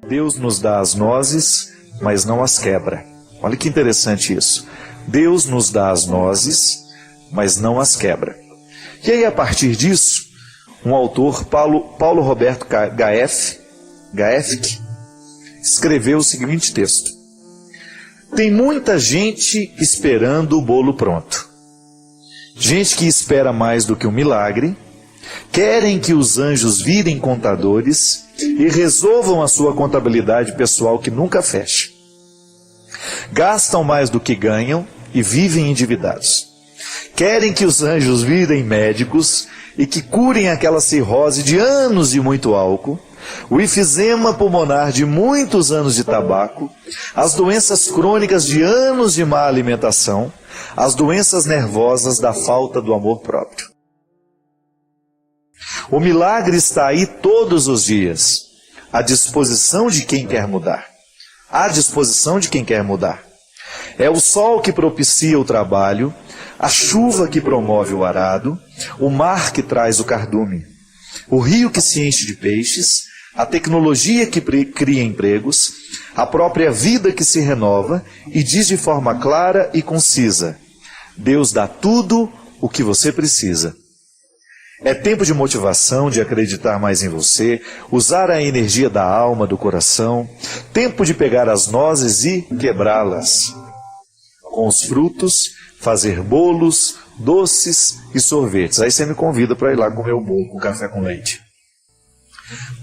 Deus nos dá as nozes, mas não as quebra. Olha que interessante isso. Deus nos dá as nozes, mas não as quebra. E aí, a partir disso, um autor, Paulo Roberto Gaefke, escreveu o seguinte texto: tem muita gente esperando o bolo pronto. Gente que espera mais do que um milagre, querem que os anjos virem contadores e resolvam a sua contabilidade pessoal que nunca fecha. Gastam mais do que ganham e vivem endividados. Querem que os anjos virem médicos e que curem aquela cirrose de anos de muito álcool, o enfisema pulmonar de muitos anos de tabaco, as doenças crônicas de anos de má alimentação, as doenças nervosas da falta do amor próprio. O milagre está aí todos os dias, à disposição de quem quer mudar. À disposição de quem quer mudar. É o sol que propicia o trabalho, a chuva que promove o arado, o mar que traz o cardume, o rio que se enche de peixes, a tecnologia que cria empregos, a própria vida que se renova e diz de forma clara e concisa: Deus dá tudo o que você precisa. É tempo de motivação, de acreditar mais em você, usar a energia da alma, do coração, tempo de pegar as nozes e quebrá-las. Com os frutos, fazer bolos, doces e sorvetes. Aí você me convida para ir lá comer o bolo com café com leite.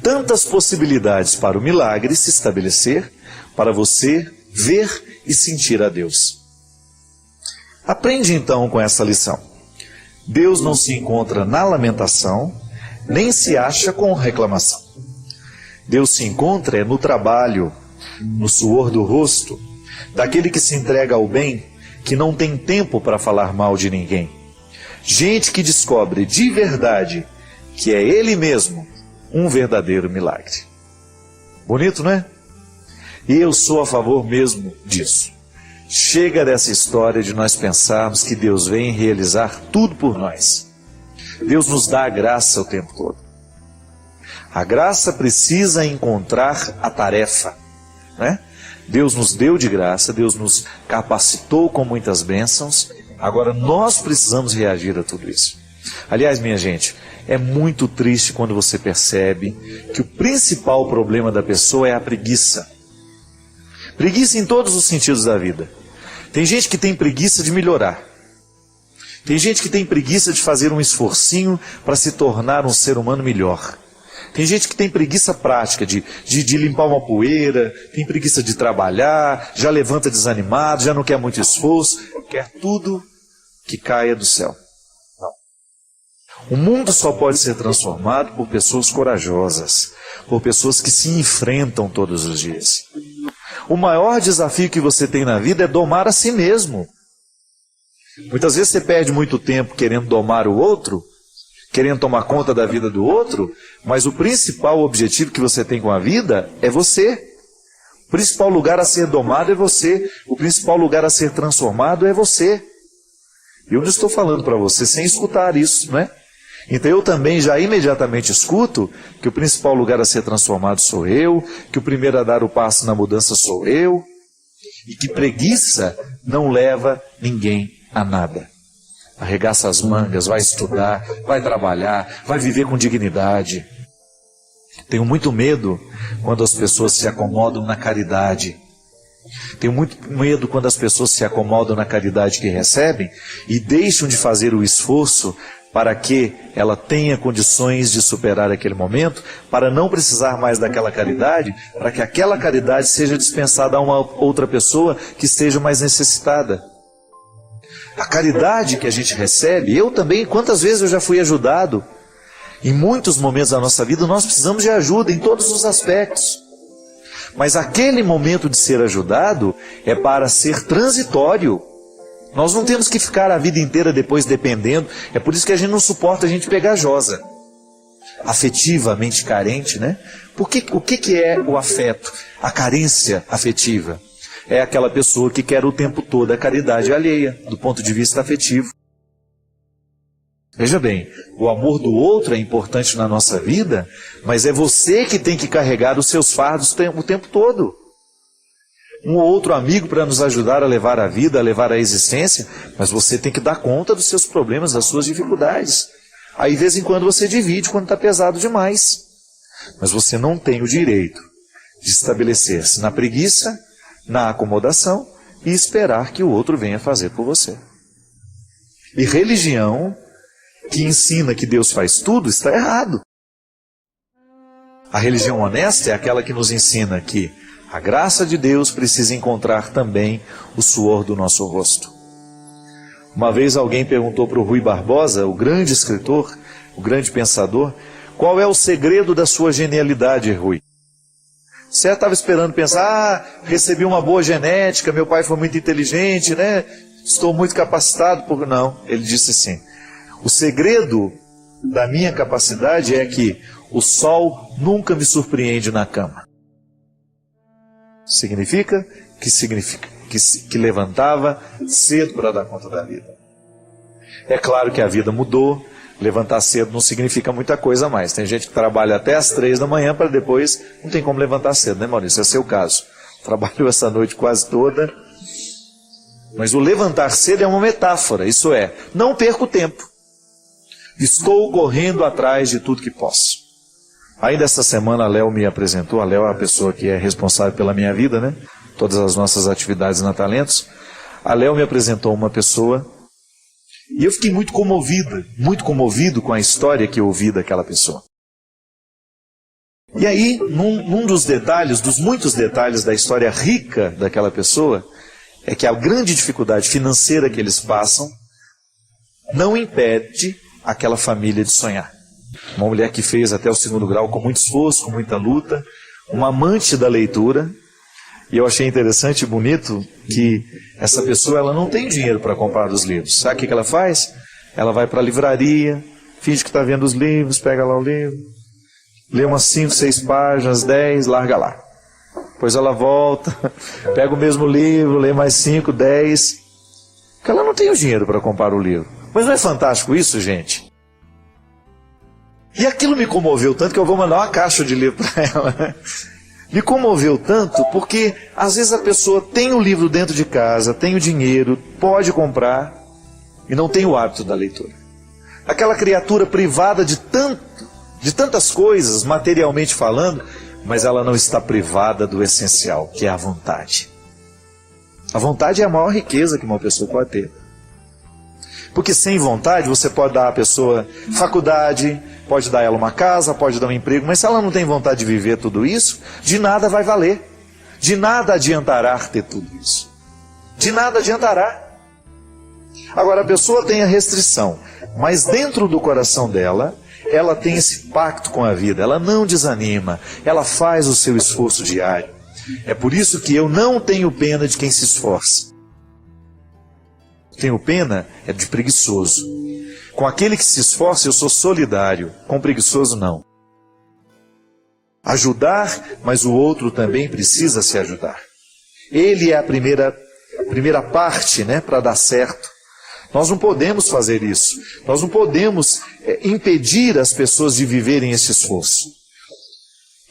Tantas possibilidades para o milagre se estabelecer, para você ver e sentir a Deus. Aprende então com essa lição. Deus não se encontra na lamentação, nem se acha com reclamação. Deus se encontra no trabalho, no suor do rosto, daquele que se entrega ao bem, que não tem tempo para falar mal de ninguém. Gente que descobre de verdade que é Ele mesmo um verdadeiro milagre. Bonito, não é? E eu sou a favor mesmo disso. Chega dessa história de nós pensarmos que Deus vem realizar tudo por nós. Deus nos dá a graça o tempo todo. A graça precisa encontrar a tarefa, né? Deus nos deu de graça, Deus nos capacitou com muitas bênçãos. Agora nós precisamos reagir a tudo isso. Aliás, minha gente, é muito triste quando você percebe que o principal problema da pessoa é a preguiça. Preguiça em todos os sentidos da vida. Tem gente que tem preguiça de melhorar. Tem gente que tem preguiça de fazer um esforcinho para se tornar um ser humano melhor. Tem gente que tem preguiça prática de limpar uma poeira, tem preguiça de trabalhar, já levanta desanimado, já não quer muito esforço, quer tudo que caia do céu. Não. O mundo só pode ser transformado por pessoas corajosas, por pessoas que se enfrentam todos os dias. O maior desafio que você tem na vida é domar a si mesmo. Muitas vezes você perde muito tempo querendo domar o outro, querendo tomar conta da vida do outro, mas o principal objetivo que você tem com a vida é você. O principal lugar a ser domado é você. O principal lugar a ser transformado é você. Eu não estou falando para você sem escutar isso, não é? Então eu também já imediatamente escuto que o principal lugar a ser transformado sou eu, que o primeiro a dar o passo na mudança sou eu, e que preguiça não leva ninguém a nada. Arregaça as mangas, vai estudar, vai trabalhar, vai viver com dignidade. Tenho muito medo quando as pessoas se acomodam na caridade. Tenho muito medo quando as pessoas se acomodam na caridade que recebem e deixam de fazer o esforço para que ela tenha condições de superar aquele momento, para não precisar mais daquela caridade, para que aquela caridade seja dispensada a uma outra pessoa que esteja mais necessitada. A caridade que a gente recebe, eu também, quantas vezes eu já fui ajudado? Em muitos momentos da nossa vida nós precisamos de ajuda em todos os aspectos. Mas aquele momento de ser ajudado é para ser transitório. Nós não temos que ficar a vida inteira depois dependendo. É por isso que a gente não suporta a gente pegajosa. Afetivamente carente, né? O que é o afeto? A carência afetiva. É aquela pessoa que quer o tempo todo a caridade alheia, do ponto de vista afetivo. Veja bem, o amor do outro é importante na nossa vida, mas é você que tem que carregar os seus fardos o tempo todo. Um ou outro amigo para nos ajudar a levar a vida, a levar a existência, mas você tem que dar conta dos seus problemas, das suas dificuldades. Aí, de vez em quando, você divide quando está pesado demais. Mas você não tem o direito de estabelecer-se na preguiça, na acomodação e esperar que o outro venha fazer por você. E religião que ensina que Deus faz tudo está errado. A religião honesta é aquela que nos ensina que a graça de Deus precisa encontrar também o suor do nosso rosto. Uma vez alguém perguntou para o Rui Barbosa, o grande escritor, o grande pensador, qual é o segredo da sua genialidade, Rui? Você estava esperando pensar, recebi uma boa genética, meu pai foi muito inteligente, né? Estou muito capacitado. Não, ele disse assim, o segredo da minha capacidade é que o sol nunca me surpreende na cama. Significa que levantava cedo para dar conta da vida. É claro que a vida mudou, levantar cedo não significa muita coisa mais. Tem gente que trabalha até às 3 da manhã para depois, não tem como levantar cedo, né, Maurício? Esse é o seu caso. Trabalhou essa noite quase toda. Mas o levantar cedo é uma metáfora, isso é, não perco tempo. Estou correndo atrás de tudo que posso. Ainda essa semana a Léo me apresentou, a Léo é a pessoa que é responsável pela minha vida, né? Todas as nossas atividades na Talentos. A Léo me apresentou uma pessoa e eu fiquei muito comovido com a história que eu ouvi daquela pessoa. E aí, num dos detalhes, dos muitos detalhes da história rica daquela pessoa, é que a grande dificuldade financeira que eles passam não impede aquela família de sonhar. Uma mulher que fez até o 2º grau com muito esforço, com muita luta, uma amante da leitura, e eu achei interessante e bonito que essa pessoa ela não tem dinheiro para comprar os livros. Sabe o que ela faz? Ela vai para a livraria, finge que está vendo os livros, pega lá o livro, lê umas 5, 6 páginas, 10, larga lá. Depois ela volta, pega o mesmo livro, lê mais 5, 10, porque ela não tem o dinheiro para comprar o livro. Mas não é fantástico isso, gente? E aquilo me comoveu tanto que eu vou mandar uma caixa de livro para ela. Me comoveu tanto porque às vezes a pessoa tem o livro dentro de casa, tem o dinheiro, pode comprar e não tem o hábito da leitura. Aquela criatura privada de tantas coisas, materialmente falando, mas ela não está privada do essencial, que é a vontade. A vontade é a maior riqueza que uma pessoa pode ter. Porque sem vontade você pode dar à pessoa faculdade, pode dar a ela uma casa, pode dar um emprego, mas se ela não tem vontade de viver tudo isso, de nada vai valer. De nada adiantará ter tudo isso. De nada adiantará. Agora a pessoa tem a restrição, mas dentro do coração dela, ela tem esse pacto com a vida, ela não desanima, ela faz o seu esforço diário. É por isso que eu não tenho pena de quem se esforça. Tenho pena é de preguiçoso. Com aquele que se esforça eu sou solidário, com preguiçoso não. Ajudar, mas o outro também precisa se ajudar. Ele é a primeira parte, né, para dar certo. Nós não podemos fazer isso. Nós não podemos impedir as pessoas de viverem esse esforço.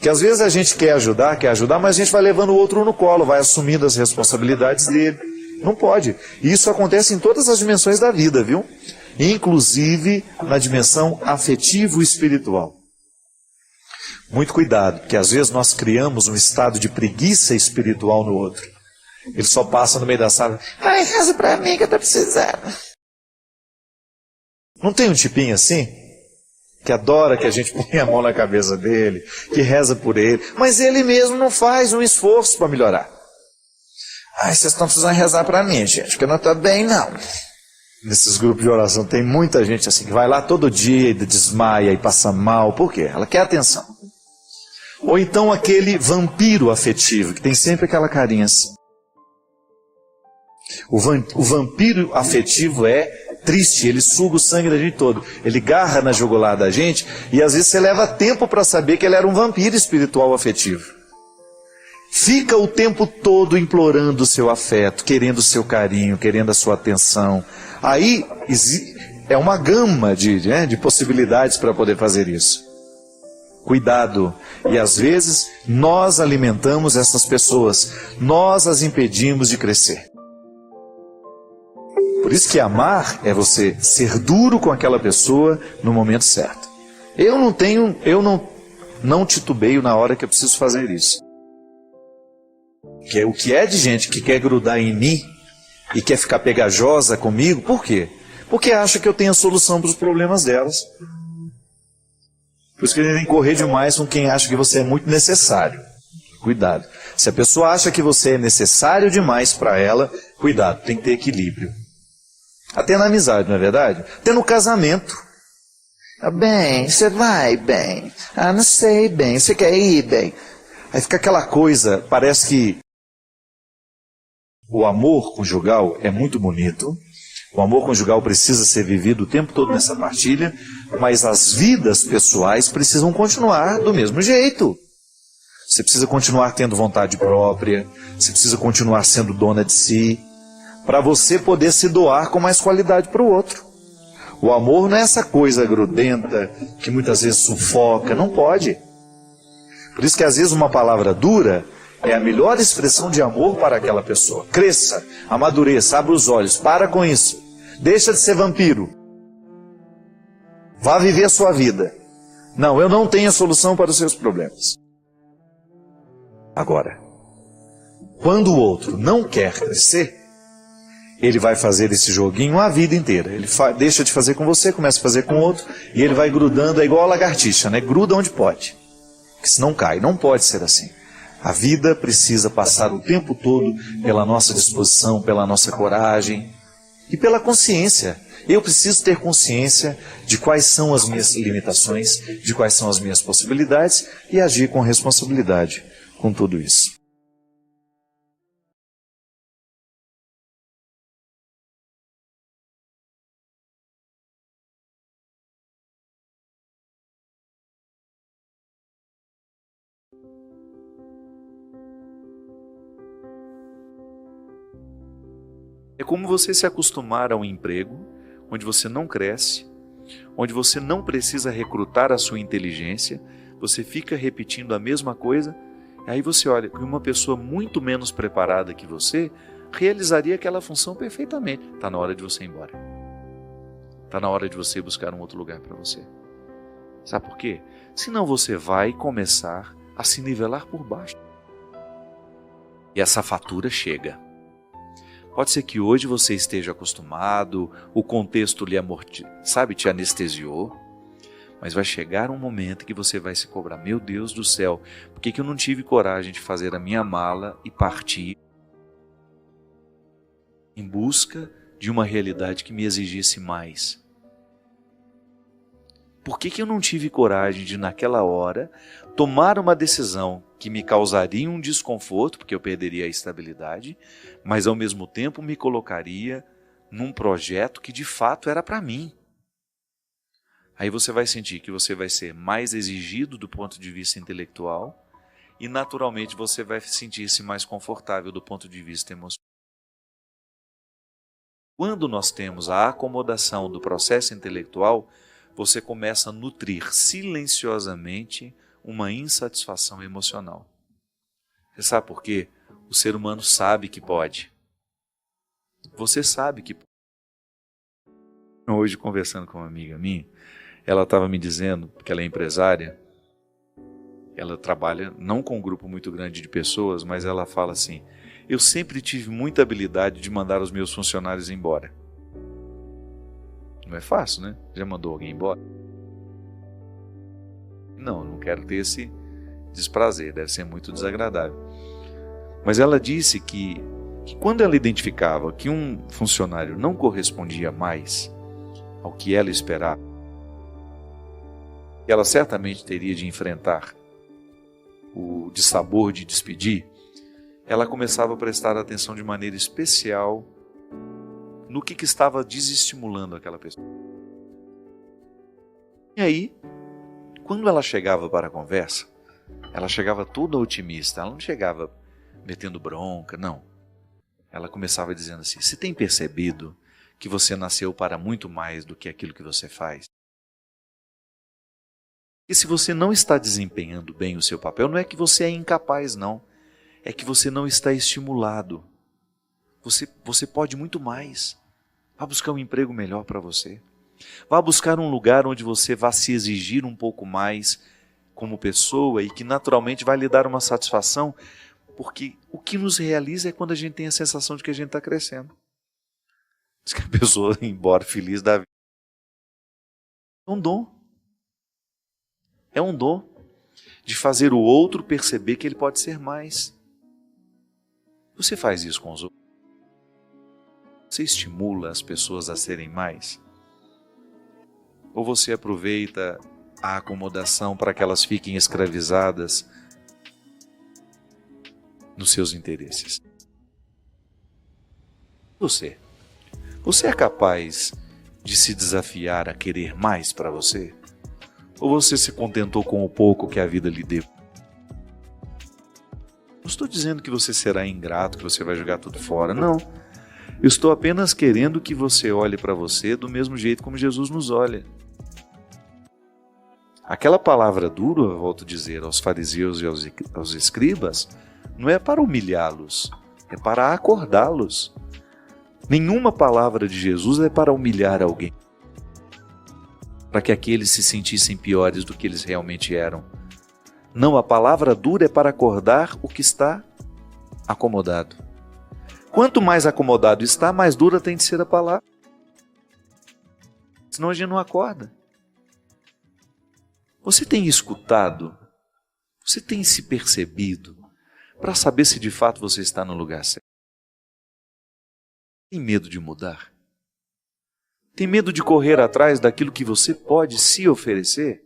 Que às vezes a gente quer ajudar, mas a gente vai levando o outro no colo, vai assumindo as responsabilidades dele. Não pode. E isso acontece em todas as dimensões da vida, viu? Inclusive na dimensão afetivo-espiritual. Muito cuidado, porque às vezes nós criamos um estado de preguiça espiritual no outro. Ele só passa no meio da sala. Ai, reza pra mim que eu tô precisando. Não tem um tipinho assim? Que adora que a gente ponha a mão na cabeça dele, que reza por ele, mas ele mesmo não faz um esforço para melhorar. Ai, vocês estão precisando rezar para mim, gente, porque eu não estou bem, não. Nesses grupos de oração tem muita gente assim, que vai lá todo dia e desmaia e passa mal. Por quê? Ela quer atenção. Ou então aquele vampiro afetivo, que tem sempre aquela carinha assim. O vampiro afetivo é triste, ele suga o sangue da gente todo. Ele garra na jugular da gente e às vezes você leva tempo para saber que ele era um vampiro espiritual afetivo. Fica o tempo todo implorando o seu afeto, querendo o seu carinho, querendo a sua atenção. Aí É uma gama de possibilidades para poder fazer isso. Cuidado. E às vezes nós alimentamos essas pessoas, nós as impedimos de crescer. Por isso que amar é você ser duro com aquela pessoa no momento certo. Eu não titubeio na hora que eu preciso fazer isso. O que é de gente que quer grudar em mim e quer ficar pegajosa comigo, por quê? Porque acha que eu tenho a solução para os problemas delas. Por isso que a gente tem que correr demais com quem acha que você é muito necessário. Cuidado. Se a pessoa acha que você é necessário demais para ela, cuidado, tem que ter equilíbrio. Até na amizade, não é verdade? Até no casamento. Bem, você vai bem. Não sei bem, você quer ir bem. Aí fica aquela coisa, parece que o amor conjugal é muito bonito. O amor conjugal precisa ser vivido o tempo todo nessa partilha, mas as vidas pessoais precisam continuar do mesmo jeito. Você precisa continuar tendo vontade própria, você precisa continuar sendo dona de si, para você poder se doar com mais qualidade para o outro. O amor não é essa coisa grudenta, que muitas vezes sufoca, não pode. Por isso que às vezes uma palavra dura é a melhor expressão de amor para aquela pessoa. Cresça, amadureça, abra os olhos, para com isso. Deixa de ser vampiro. Vá viver a sua vida. Não, eu não tenho a solução para os seus problemas. Agora, quando o outro não quer crescer, ele vai fazer esse joguinho a vida inteira. Ele deixa de fazer com você, começa a fazer com o outro, e ele vai grudando, é igual a lagartixa, né? Gruda onde pode, porque senão cai. Não pode ser assim. A vida precisa passar o tempo todo pela nossa disposição, pela nossa coragem e pela consciência. Eu preciso ter consciência de quais são as minhas limitações, de quais são as minhas possibilidades e agir com responsabilidade com tudo isso. É como você se acostumar a um emprego onde você não cresce, onde você não precisa recrutar a sua inteligência, você fica repetindo a mesma coisa, aí você olha que uma pessoa muito menos preparada que você realizaria aquela função perfeitamente. Está na hora de você ir embora. Está na hora de você buscar um outro lugar para você. Sabe por quê? Senão você vai começar a se nivelar por baixo. E essa fatura chega. Pode ser que hoje você esteja acostumado, o contexto te anestesiou, mas vai chegar um momento que você vai se cobrar, meu Deus do céu, por que eu não tive coragem de fazer a minha mala e partir em busca de uma realidade que me exigisse mais? Por que eu não tive coragem de, naquela hora, tomar uma decisão que me causaria um desconforto, porque eu perderia a estabilidade, mas ao mesmo tempo me colocaria num projeto que de fato era para mim? Aí você vai sentir que você vai ser mais exigido do ponto de vista intelectual e naturalmente você vai sentir-se mais confortável do ponto de vista emocional. Quando nós temos a acomodação do processo intelectual, você começa a nutrir silenciosamente uma insatisfação emocional. Você sabe por quê? O ser humano sabe que pode. Você sabe que pode. Hoje, conversando com uma amiga minha, ela estava me dizendo que ela é empresária, ela trabalha não com um grupo muito grande de pessoas, mas ela fala assim, eu sempre tive muita habilidade de mandar os meus funcionários embora. Não é fácil, né? Já mandou alguém embora? Não quero ter esse desprazer, deve ser muito desagradável. Mas ela disse que quando ela identificava que um funcionário não correspondia mais ao que ela esperava, ela certamente teria de enfrentar o dissabor de despedir, ela começava a prestar atenção de maneira especial no que estava desestimulando aquela pessoa. E aí, quando ela chegava para a conversa, ela chegava toda otimista, ela não chegava metendo bronca, não. Ela começava dizendo assim, você tem percebido que você nasceu para muito mais do que aquilo que você faz. E se você não está desempenhando bem o seu papel, não é que você é incapaz, não. É que você não está estimulado. Você pode muito mais. Vá buscar um emprego melhor para você. Vá buscar um lugar onde você vá se exigir um pouco mais como pessoa e que naturalmente vai lhe dar uma satisfação, porque o que nos realiza é quando a gente tem a sensação de que a gente está crescendo. Diz que a pessoa ir embora feliz da vida. É um dom. É um dom de fazer o outro perceber que ele pode ser mais. Você faz isso com os outros? Você estimula as pessoas a serem mais? Ou você aproveita a acomodação para que elas fiquem escravizadas nos seus interesses? Você é capaz de se desafiar a querer mais para você? Ou você se contentou com o pouco que a vida lhe deu? Não estou dizendo que você será ingrato, que você vai jogar tudo fora, não. Eu estou apenas querendo que você olhe para você do mesmo jeito como Jesus nos olha. Aquela palavra dura, eu volto a dizer, aos fariseus e aos escribas, não é para humilhá-los, é para acordá-los. Nenhuma palavra de Jesus é para humilhar alguém, para que aqueles se sentissem piores do que eles realmente eram. Não, a palavra dura é para acordar o que está acomodado. Quanto mais acomodado está, mais dura tem de ser a palavra. Senão a gente não acorda. Você tem escutado? Você tem se percebido para saber se de fato você está no lugar certo? Tem medo de mudar? Tem medo de correr atrás daquilo que você pode se oferecer?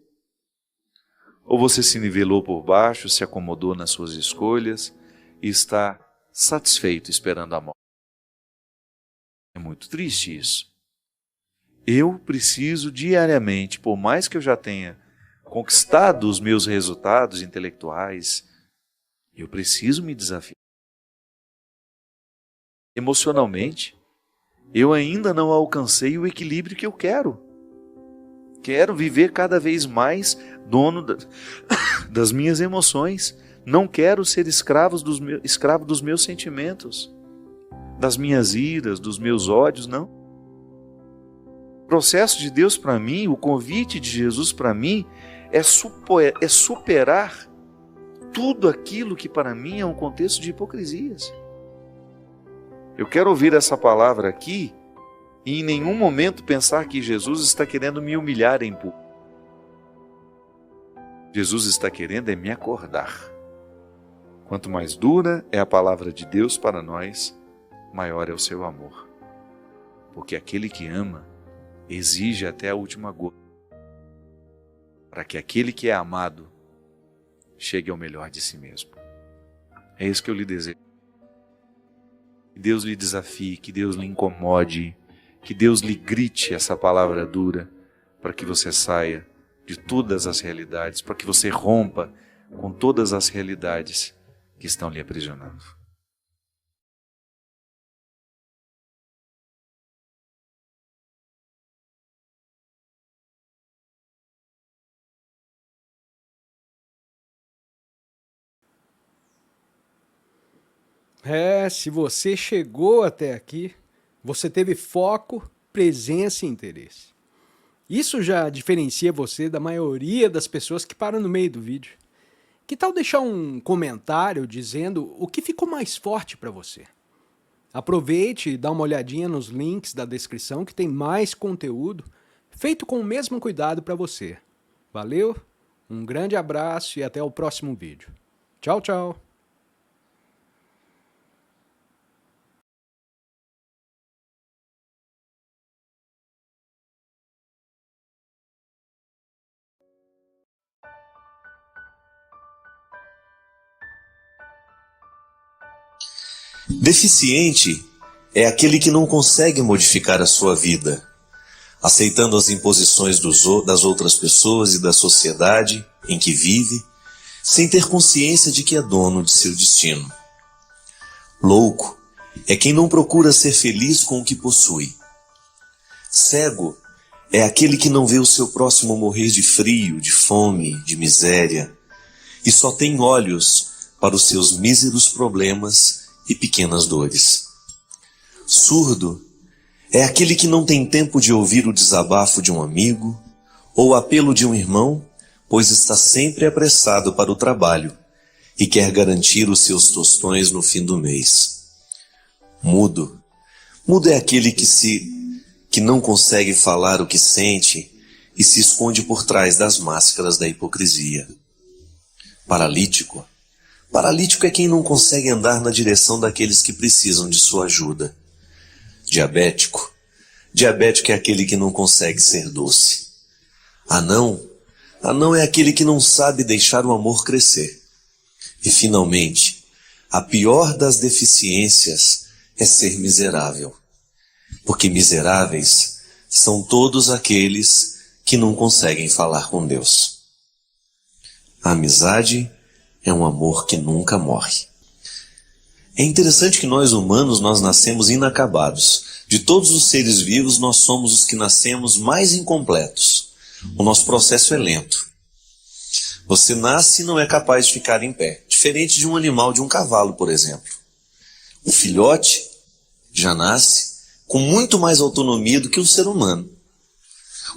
Ou você se nivelou por baixo, se acomodou nas suas escolhas e está satisfeito esperando a morte? É muito triste isso. Eu preciso diariamente, por mais que eu já tenha conquistado os meus resultados intelectuais, eu preciso me desafiar. Emocionalmente, eu ainda não alcancei o equilíbrio que eu quero. Quero viver cada vez mais dono das minhas emoções. Não quero ser escravo dos meus sentimentos, das minhas iras, dos meus ódios, não. O processo de Deus para mim, o convite de Jesus para mim, é superar tudo aquilo que para mim é um contexto de hipocrisias. Eu quero ouvir essa palavra aqui e em nenhum momento pensar que Jesus está querendo me humilhar em público. Jesus está querendo é me acordar. Quanto mais dura é a palavra de Deus para nós, maior é o seu amor. Porque aquele que ama exige até a última gota, para que aquele que é amado chegue ao melhor de si mesmo. É isso que eu lhe desejo. Que Deus lhe desafie, que Deus lhe incomode, que Deus lhe grite essa palavra dura, para que você saia de todas as realidades, para que você rompa com todas as realidades que estão lhe aprisionando. Se você chegou até aqui, você teve foco, presença e interesse. Isso já diferencia você da maioria das pessoas que param no meio do vídeo. Que tal deixar um comentário dizendo o que ficou mais forte para você? Aproveite e dá uma olhadinha nos links da descrição que tem mais conteúdo feito com o mesmo cuidado para você. Valeu, um grande abraço e até o próximo vídeo. Tchau, tchau! Deficiente é aquele que não consegue modificar a sua vida, aceitando as imposições das outras pessoas e da sociedade em que vive, sem ter consciência de que é dono de seu destino. Louco é quem não procura ser feliz com o que possui, Cego é aquele que não vê o seu próximo morrer de frio, de fome, de miséria, e só tem olhos para os seus míseros problemas e pequenas dores. Surdo é aquele que não tem tempo de ouvir o desabafo de um amigo ou o apelo de um irmão, pois está sempre apressado para o trabalho e quer garantir os seus tostões no fim do mês. Mudo é aquele que não consegue falar o que sente e se esconde por trás das máscaras da hipocrisia. Paralítico é quem não consegue andar na direção daqueles que precisam de sua ajuda. Diabético é aquele que não consegue ser doce. Anão é aquele que não sabe deixar o amor crescer. E finalmente, a pior das deficiências é ser miserável. Porque miseráveis são todos aqueles que não conseguem falar com Deus. A amizade é um amor que nunca morre. É interessante que nós humanos, nós nascemos inacabados. De todos os seres vivos, nós somos os que nascemos mais incompletos. O nosso processo é lento. Você nasce e não é capaz de ficar em pé. Diferente de um animal, de um cavalo, por exemplo. O filhote já nasce com muito mais autonomia do que o ser humano.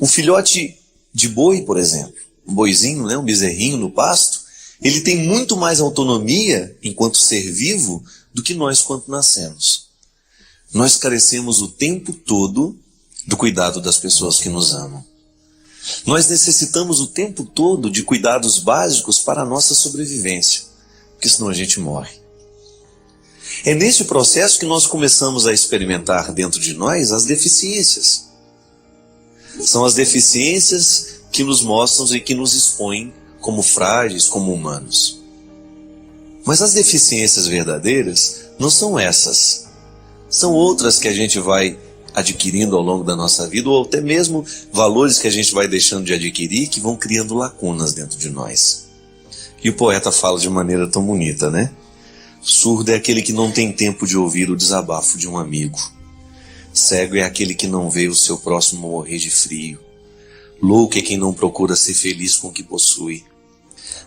Um filhote de boi, por exemplo, um boizinho, um bezerrinho no pasto, ele tem muito mais autonomia, enquanto ser vivo, do que nós quando nascemos. Nós carecemos o tempo todo do cuidado das pessoas que nos amam. Nós necessitamos o tempo todo de cuidados básicos para a nossa sobrevivência, porque senão a gente morre. É nesse processo que nós começamos a experimentar dentro de nós as deficiências. São as deficiências que nos mostram e que nos expõem como frágeis, como humanos. Mas as deficiências verdadeiras não são essas. São outras que a gente vai adquirindo ao longo da nossa vida, ou até mesmo valores que a gente vai deixando de adquirir, que vão criando lacunas dentro de nós. E o poeta fala de maneira tão bonita, né? Surdo é aquele que não tem tempo de ouvir o desabafo de um amigo. Cego é aquele que não vê o seu próximo morrer de frio. Louco é quem não procura ser feliz com o que possui.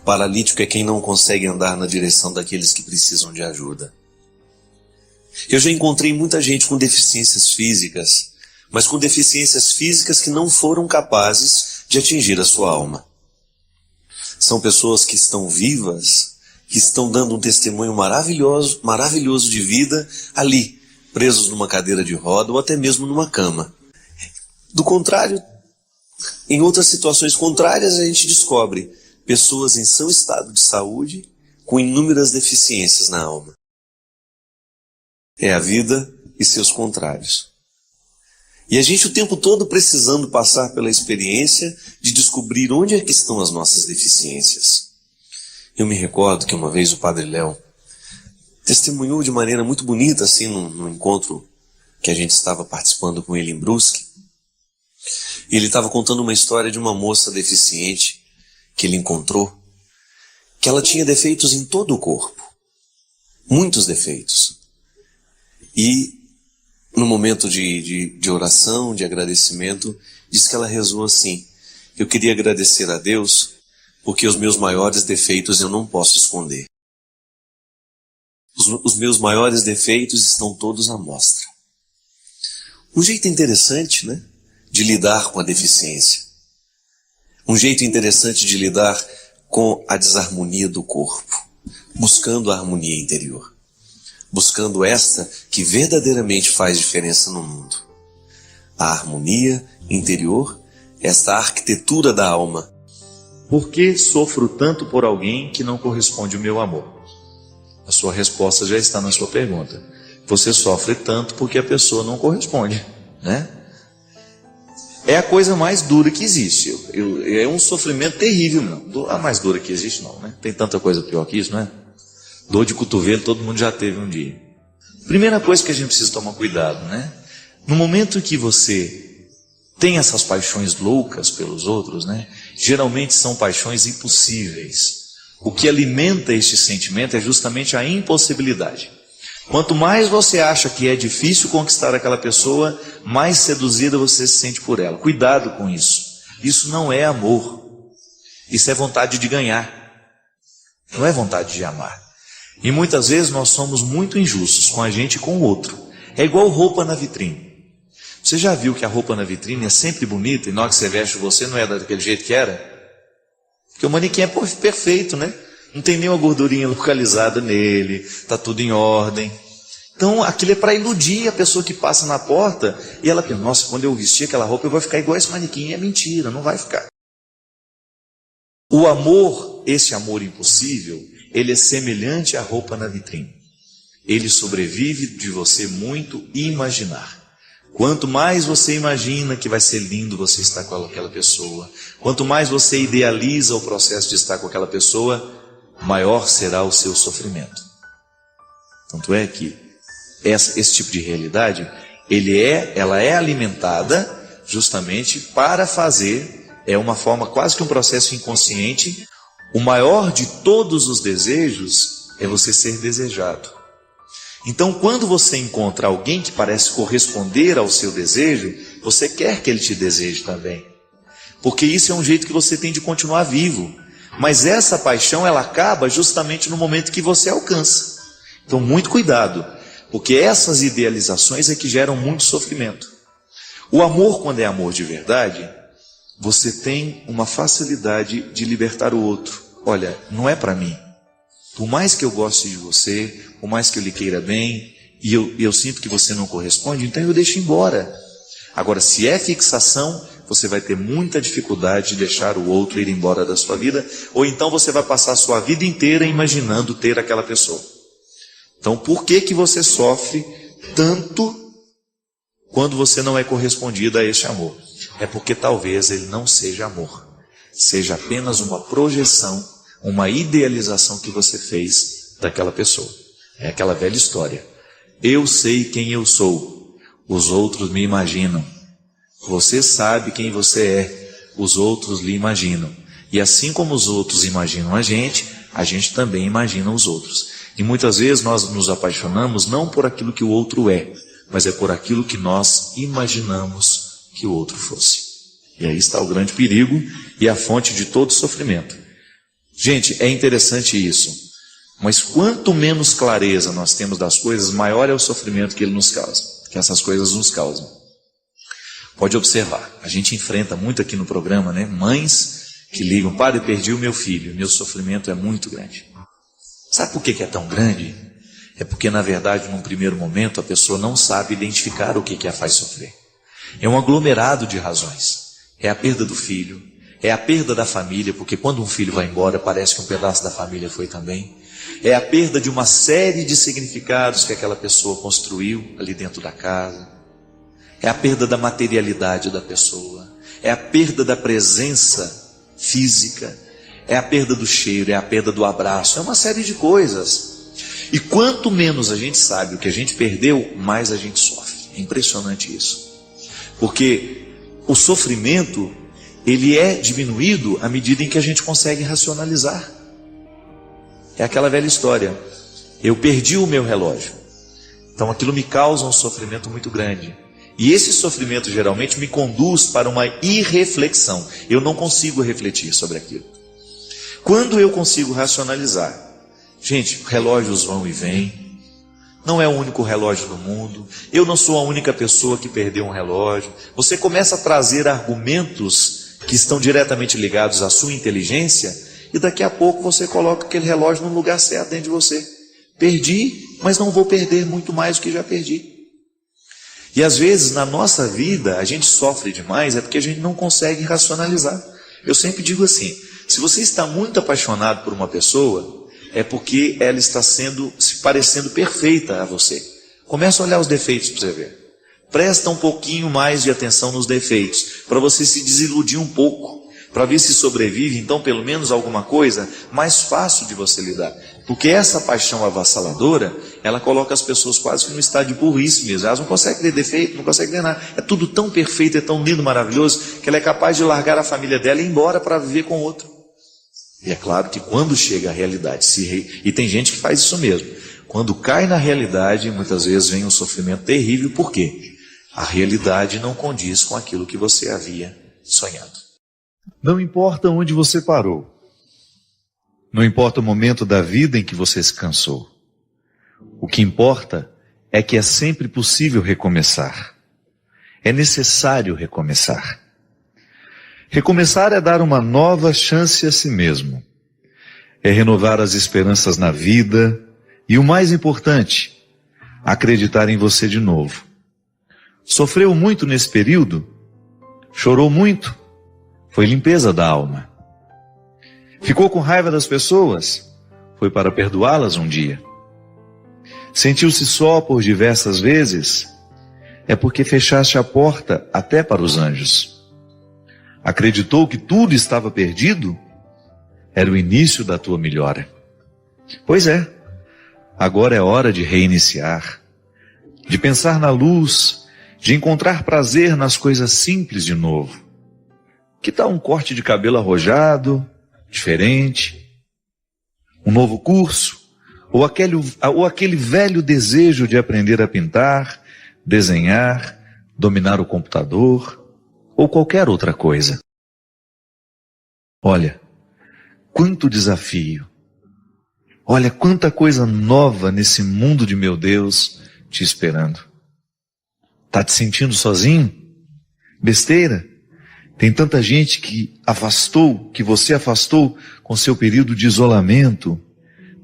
Paralítico é quem não consegue andar na direção daqueles que precisam de ajuda. Eu já encontrei muita gente com deficiências físicas, mas com deficiências físicas que não foram capazes de atingir a sua alma. São pessoas que estão vivas, que estão dando um testemunho maravilhoso de vida ali, presos numa cadeira de roda ou até mesmo numa cama. Do contrário, em outras situações contrárias, a gente descobre pessoas em seu estado de saúde com inúmeras deficiências na alma. É a vida e seus contrários. E a gente o tempo todo precisando passar pela experiência de descobrir onde é que estão as nossas deficiências. Eu me recordo que uma vez o Padre Léo testemunhou de maneira muito bonita, assim, num encontro que a gente estava participando com ele em Brusque. Ele estava contando uma história de uma moça deficiente que ele encontrou, que ela tinha defeitos em todo o corpo. Muitos defeitos. E no momento de oração, de agradecimento, diz que ela rezou assim: eu queria agradecer a Deus porque os meus maiores defeitos eu não posso esconder. Os meus maiores defeitos estão todos à mostra. Um jeito interessante, né, de lidar com a deficiência. Um jeito interessante de lidar com a desarmonia do corpo, buscando a harmonia interior. Buscando esta que verdadeiramente faz diferença no mundo. A harmonia interior, esta arquitetura da alma. Por que sofro tanto por alguém que não corresponde ao meu amor? A sua resposta já está na sua pergunta. Você sofre tanto porque a pessoa não corresponde, né? É a coisa mais dura que existe. É um sofrimento terrível, não. A mais dura que existe, não, né? Tem tanta coisa pior que isso, não é? Dor de cotovelo todo mundo já teve um dia. Primeira coisa que a gente precisa tomar cuidado, né? No momento que você tem essas paixões loucas pelos outros, né? Geralmente são paixões impossíveis. O que alimenta este sentimento é justamente a impossibilidade. Quanto mais você acha que é difícil conquistar aquela pessoa, mais seduzida você se sente por ela. Cuidado com isso. Isso não é amor. Isso é vontade de ganhar. Não é vontade de amar. E muitas vezes nós somos muito injustos com a gente e com o outro. É igual roupa na vitrine. Você já viu que a roupa na vitrine é sempre bonita e na hora que você veste você não é daquele jeito que era? Porque o manequim é perfeito, né? Não tem nenhuma gordurinha localizada nele, está tudo em ordem. Então aquilo é para iludir a pessoa que passa na porta e ela pensa, nossa, quando eu vestir aquela roupa eu vou ficar igual esse manequim. E é mentira, não vai ficar. O amor, esse amor impossível, ele é semelhante à roupa na vitrine. Ele sobrevive de você muito imaginar. Quanto mais você imagina que vai ser lindo você estar com aquela pessoa, quanto mais você idealiza o processo de estar com aquela pessoa, maior será o seu sofrimento. Tanto é que esse tipo de realidade, ela é alimentada justamente para fazer, é uma forma quase que um processo inconsciente. O maior de todos os desejos é você ser desejado. Então, quando você encontra alguém que parece corresponder ao seu desejo, você quer que ele te deseje também. Porque isso é um jeito que você tem de continuar vivo. Mas essa paixão, ela acaba justamente no momento que você alcança. Então, muito cuidado, porque essas idealizações é que geram muito sofrimento. O amor, quando é amor de verdade, você tem uma facilidade de libertar o outro. Olha, não é para mim. Por mais que eu goste de você, por mais que eu lhe queira bem, e eu sinto que você não corresponde, então eu deixo embora. Agora, se é fixação, você vai ter muita dificuldade de deixar o outro ir embora da sua vida, ou então você vai passar a sua vida inteira imaginando ter aquela pessoa. Então, por que você sofre tanto quando você não é correspondido a este amor? É porque talvez ele não seja amor, seja apenas uma projeção, uma idealização que você fez daquela pessoa. É aquela velha história. Eu sei quem eu sou, os outros me imaginam. Você sabe quem você é, os outros lhe imaginam. E assim como os outros imaginam a gente também imagina os outros. E muitas vezes nós nos apaixonamos não por aquilo que o outro é, mas é por aquilo que nós imaginamos que o outro fosse. E aí está o grande perigo e a fonte de todo sofrimento. Gente, é interessante isso, mas quanto menos clareza nós temos das coisas, maior é o sofrimento que ele nos causa, que essas coisas nos causam. Pode observar, a gente enfrenta muito aqui no programa, né? Mães que ligam, padre, perdi o meu filho, meu sofrimento é muito grande. Sabe por que é tão grande? É porque, na verdade, num primeiro momento, a pessoa não sabe identificar o que a faz sofrer. É um aglomerado de razões. É a perda do filho, é a perda da família, porque quando um filho vai embora, parece que um pedaço da família foi também. É a perda de uma série de significados que aquela pessoa construiu ali dentro da casa. É a perda da materialidade da pessoa. É a perda da presença física. É a perda do cheiro, é a perda do abraço. É uma série de coisas. E quanto menos a gente sabe o que a gente perdeu, mais a gente sofre. É impressionante isso. Porque o sofrimento, ele é diminuído à medida em que a gente consegue racionalizar. É aquela velha história. Eu perdi o meu relógio. Então aquilo me causa um sofrimento muito grande. E esse sofrimento geralmente me conduz para uma irreflexão. Eu não consigo refletir sobre aquilo. Quando eu consigo racionalizar, gente, relógios vão e vêm. Não é o único relógio do mundo. Eu não sou a única pessoa que perdeu um relógio. Você começa a trazer argumentos que estão diretamente ligados à sua inteligência, e daqui a pouco você coloca aquele relógio no lugar certo dentro de você. Perdi, mas não vou perder muito mais do que já perdi. E às vezes na nossa vida a gente sofre demais, é porque a gente não consegue racionalizar. Eu sempre digo assim, se você está muito apaixonado por uma pessoa, é porque ela está se parecendo perfeita a você. Começa a olhar os defeitos para você ver. Presta um pouquinho mais de atenção nos defeitos, para você se desiludir um pouco, para ver se sobrevive, então, pelo menos alguma coisa mais fácil de você lidar. Porque essa paixão avassaladora, ela coloca as pessoas quase que no estado de burrice mesmo. Elas não conseguem ver defeito, não conseguem ver nada. É tudo tão perfeito, é tão lindo, maravilhoso, que ela é capaz de largar a família dela e ir embora para viver com outro. E é claro que quando chega a realidade, e tem gente que faz isso mesmo, Quando cai na realidade, muitas vezes vem um sofrimento terrível. Por quê? A realidade não condiz com aquilo que você havia sonhado. Não importa onde você parou. Não importa o momento da vida em que você se cansou. O que importa é que é sempre possível recomeçar. É necessário recomeçar. Recomeçar é dar uma nova chance a si mesmo. É renovar as esperanças na vida e, o mais importante, acreditar em você de novo. Sofreu muito nesse período? Chorou muito? Foi limpeza da alma. Ficou com raiva das pessoas? Foi para perdoá-las um dia. Sentiu-se só por diversas vezes? É porque fechaste a porta até para os anjos. Acreditou que tudo estava perdido? Era o início da tua melhora. Pois é, agora é hora de reiniciar, de pensar na luz, de encontrar prazer nas coisas simples de novo. Que tal um corte de cabelo arrojado, diferente? Um novo curso? Ou aquele velho desejo de aprender a pintar, desenhar, dominar o computador, ou qualquer outra coisa? Olha, quanto desafio! Olha quanta coisa nova nesse mundo de meu Deus te esperando. Tá te sentindo sozinho? Besteira? Tem tanta gente que você afastou com seu período de isolamento.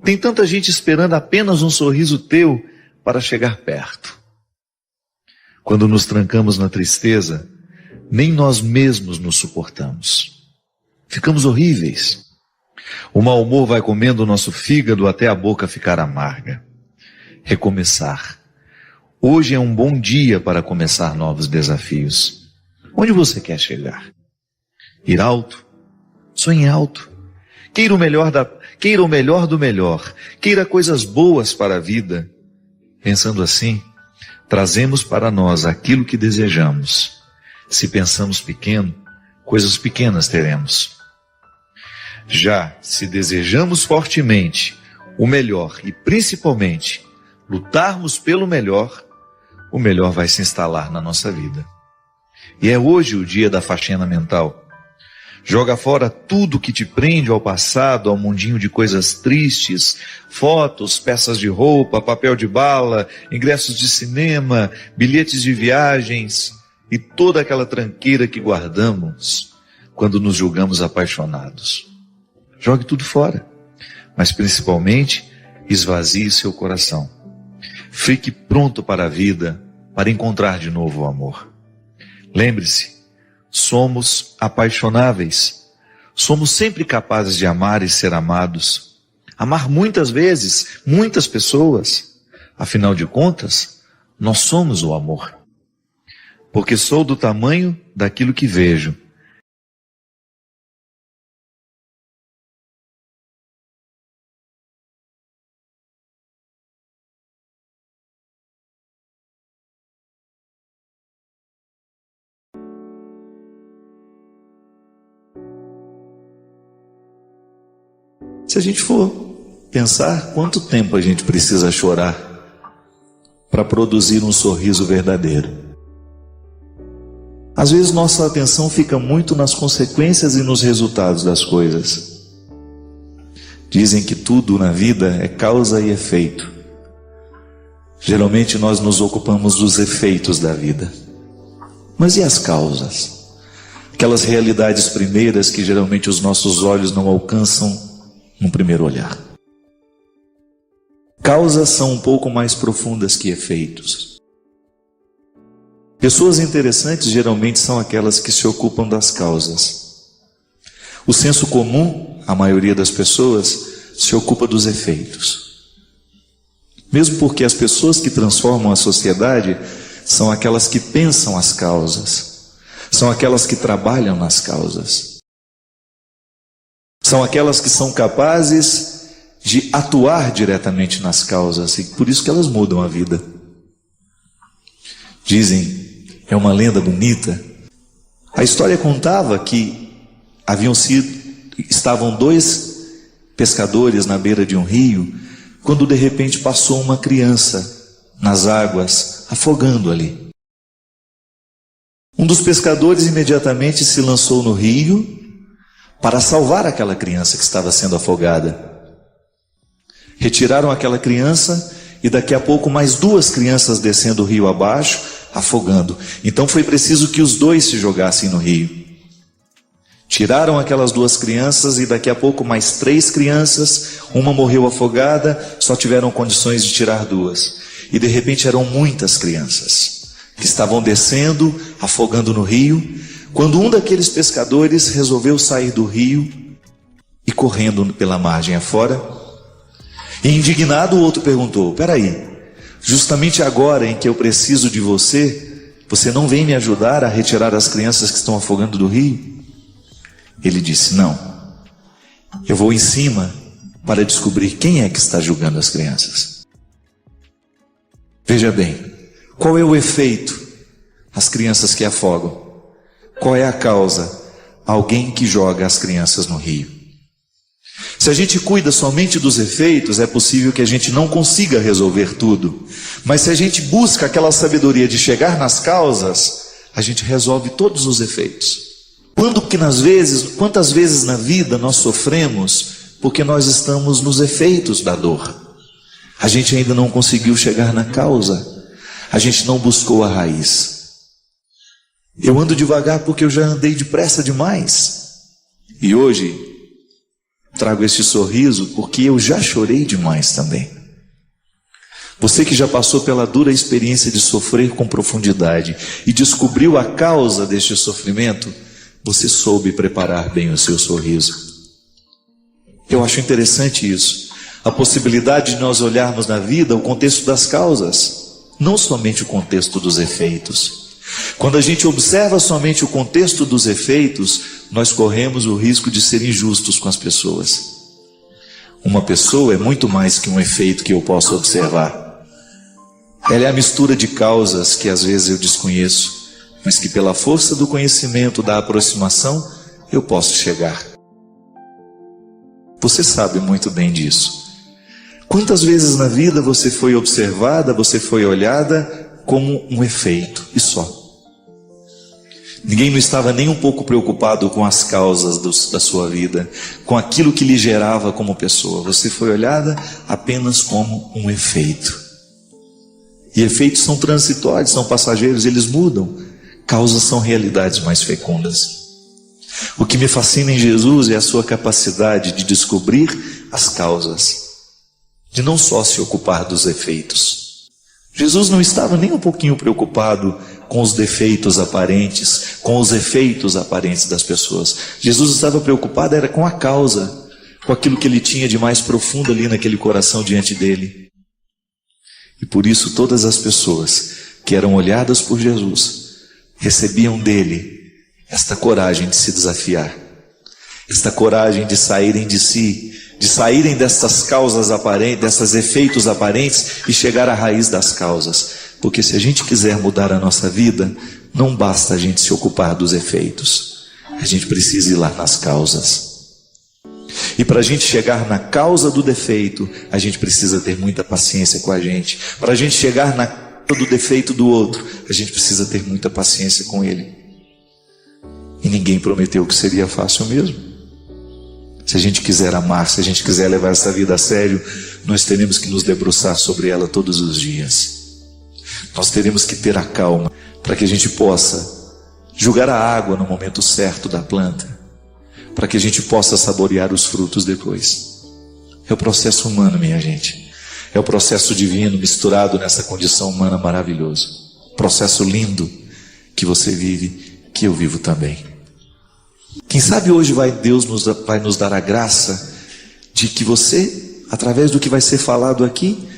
Tem tanta gente esperando apenas um sorriso teu para chegar perto. Quando nos trancamos na tristeza, nem nós mesmos nos suportamos. Ficamos horríveis. O mau humor vai comendo o nosso fígado até a boca ficar amarga. Recomeçar. Hoje é um bom dia para começar novos desafios. Onde você quer chegar? Ir alto? Sonhe alto. Queira o melhor do melhor. Queira coisas boas para a vida. Pensando assim, trazemos para nós aquilo que desejamos. Se pensamos pequeno, coisas pequenas teremos. Já se desejamos fortemente o melhor e principalmente lutarmos pelo melhor, o melhor vai se instalar na nossa vida. E é hoje o dia da faxina mental. Joga fora tudo que te prende ao passado, ao mundinho de coisas tristes, fotos, peças de roupa, papel de bala, ingressos de cinema, bilhetes de viagens e toda aquela tranqueira que guardamos quando nos julgamos apaixonados. Jogue tudo fora, mas principalmente esvazie seu coração. Fique pronto para a vida, para encontrar de novo o amor. Lembre-se, somos apaixonáveis. Somos sempre capazes de amar e ser amados. Amar muitas vezes, muitas pessoas. Afinal de contas, nós somos o amor. Porque sou do tamanho daquilo que vejo. Se a gente for pensar quanto tempo a gente precisa chorar para produzir um sorriso verdadeiro. Às vezes nossa atenção fica muito nas consequências e nos resultados das coisas. Dizem que tudo na vida é causa e efeito. Geralmente nós nos ocupamos dos efeitos da vida. Mas e as causas? Aquelas realidades primeiras que geralmente os nossos olhos não alcançam no primeiro olhar. Causas são um pouco mais profundas que efeitos. Pessoas interessantes geralmente são aquelas que se ocupam das causas. O senso comum, a maioria das pessoas, se ocupa dos efeitos. Mesmo porque as pessoas que transformam a sociedade são aquelas que pensam as causas, são aquelas que trabalham nas causas. São aquelas que são capazes de atuar diretamente nas causas, e por isso que elas mudam a vida. Dizem, é uma lenda bonita, a história contava que estavam dois pescadores na beira de um rio, quando de repente passou uma criança nas águas, afogando ali. Um dos pescadores imediatamente se lançou no rio para salvar aquela criança que estava sendo afogada. Retiraram aquela criança e daqui a pouco mais 2 crianças descendo o rio abaixo, afogando. Então foi preciso que os 2 se jogassem no rio. Tiraram aquelas 2 crianças e daqui a pouco mais 3 crianças, uma morreu afogada, só tiveram condições de tirar 2. E de repente eram muitas crianças que estavam descendo, afogando no rio, quando um daqueles pescadores resolveu sair do rio e correndo pela margem afora, e indignado o outro perguntou: peraí, justamente agora em que eu preciso de você, você não vem me ajudar a retirar as crianças que estão afogando do rio? Ele disse: não, eu vou em cima para descobrir quem é que está julgando as crianças. Veja bem, qual é o efeito? As crianças que afogam. Qual é a causa? Alguém que joga as crianças no rio. Se a gente cuida somente dos efeitos, é possível que a gente não consiga resolver tudo. Mas se a gente busca aquela sabedoria de chegar nas causas, a gente resolve todos os efeitos. Quantas vezes na vida nós sofremos porque nós estamos nos efeitos da dor? A gente ainda não conseguiu chegar na causa. A gente não buscou a raiz. Eu ando devagar porque eu já andei depressa demais. E hoje trago este sorriso porque eu já chorei demais também. Você que já passou pela dura experiência de sofrer com profundidade e descobriu a causa deste sofrimento, você soube preparar bem o seu sorriso. Eu acho interessante isso. A possibilidade de nós olharmos na vida o contexto das causas, não somente o contexto dos efeitos. Quando a gente observa somente o contexto dos efeitos, nós corremos o risco de ser injustos com as pessoas. Uma pessoa é muito mais que um efeito que eu posso observar. Ela é a mistura de causas que às vezes eu desconheço, mas que pela força do conhecimento, da aproximação, eu posso chegar. Você sabe muito bem disso. Quantas vezes na vida você foi observada, você foi olhada como um efeito e só? Ninguém não estava nem um pouco preocupado com as causas da sua vida, com aquilo que lhe gerava como pessoa. Você foi olhada apenas como um efeito. E efeitos são transitórios, são passageiros, eles mudam. Causas são realidades mais fecundas. O que me fascina em Jesus é a sua capacidade de descobrir as causas, de não só se ocupar dos efeitos. Jesus não estava nem um pouquinho preocupado com os defeitos aparentes, com os efeitos aparentes das pessoas. Jesus estava preocupado era com a causa, com aquilo que ele tinha de mais profundo ali naquele coração diante dele. E por isso todas as pessoas que eram olhadas por Jesus recebiam dele esta coragem de se desafiar, esta coragem de saírem de si, de saírem dessas causas aparentes, desses efeitos aparentes e chegar à raiz das causas. Porque se a gente quiser mudar a nossa vida, não basta a gente se ocupar dos efeitos, a gente precisa ir lá nas causas. E para a gente chegar na causa do defeito, a gente precisa ter muita paciência com a gente. Para a gente chegar na causa do defeito do outro, a gente precisa ter muita paciência com ele. E ninguém prometeu que seria fácil mesmo. Se a gente quiser amar, se a gente quiser levar essa vida a sério, nós teremos que nos debruçar sobre ela todos os dias. Nós teremos que ter a calma para que a gente possa julgar a água no momento certo da planta, para que a gente possa saborear os frutos depois. É o processo humano, minha gente. É o processo divino misturado nessa condição humana maravilhoso. Processo lindo que você vive, que eu vivo também. Quem sabe hoje Deus vai nos dar a graça de que você, através do que vai ser falado aqui,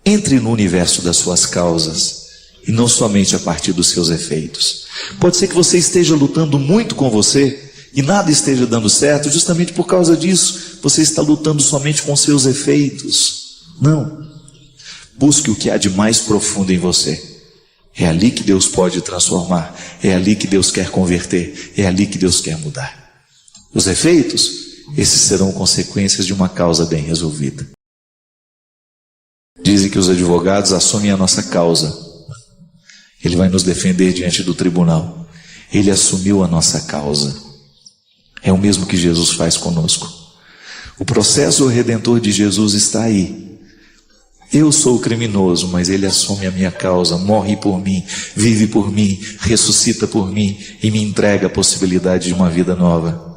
entre no universo das suas causas e não somente a partir dos seus efeitos. Pode ser que você esteja lutando muito com você e nada esteja dando certo, justamente por causa disso, você está lutando somente com seus efeitos. Não. Busque o que há de mais profundo em você. É ali que Deus pode transformar, é ali que Deus quer converter, é ali que Deus quer mudar. Os efeitos, esses serão consequências de uma causa bem resolvida. Dizem que os advogados assumem a nossa causa. Ele vai nos defender diante do tribunal. Ele assumiu a nossa causa. É o mesmo que Jesus faz conosco. O processo redentor de Jesus está aí. Eu sou o criminoso, mas ele assume a minha causa, morre por mim, vive por mim, ressuscita por mim e me entrega a possibilidade de uma vida nova.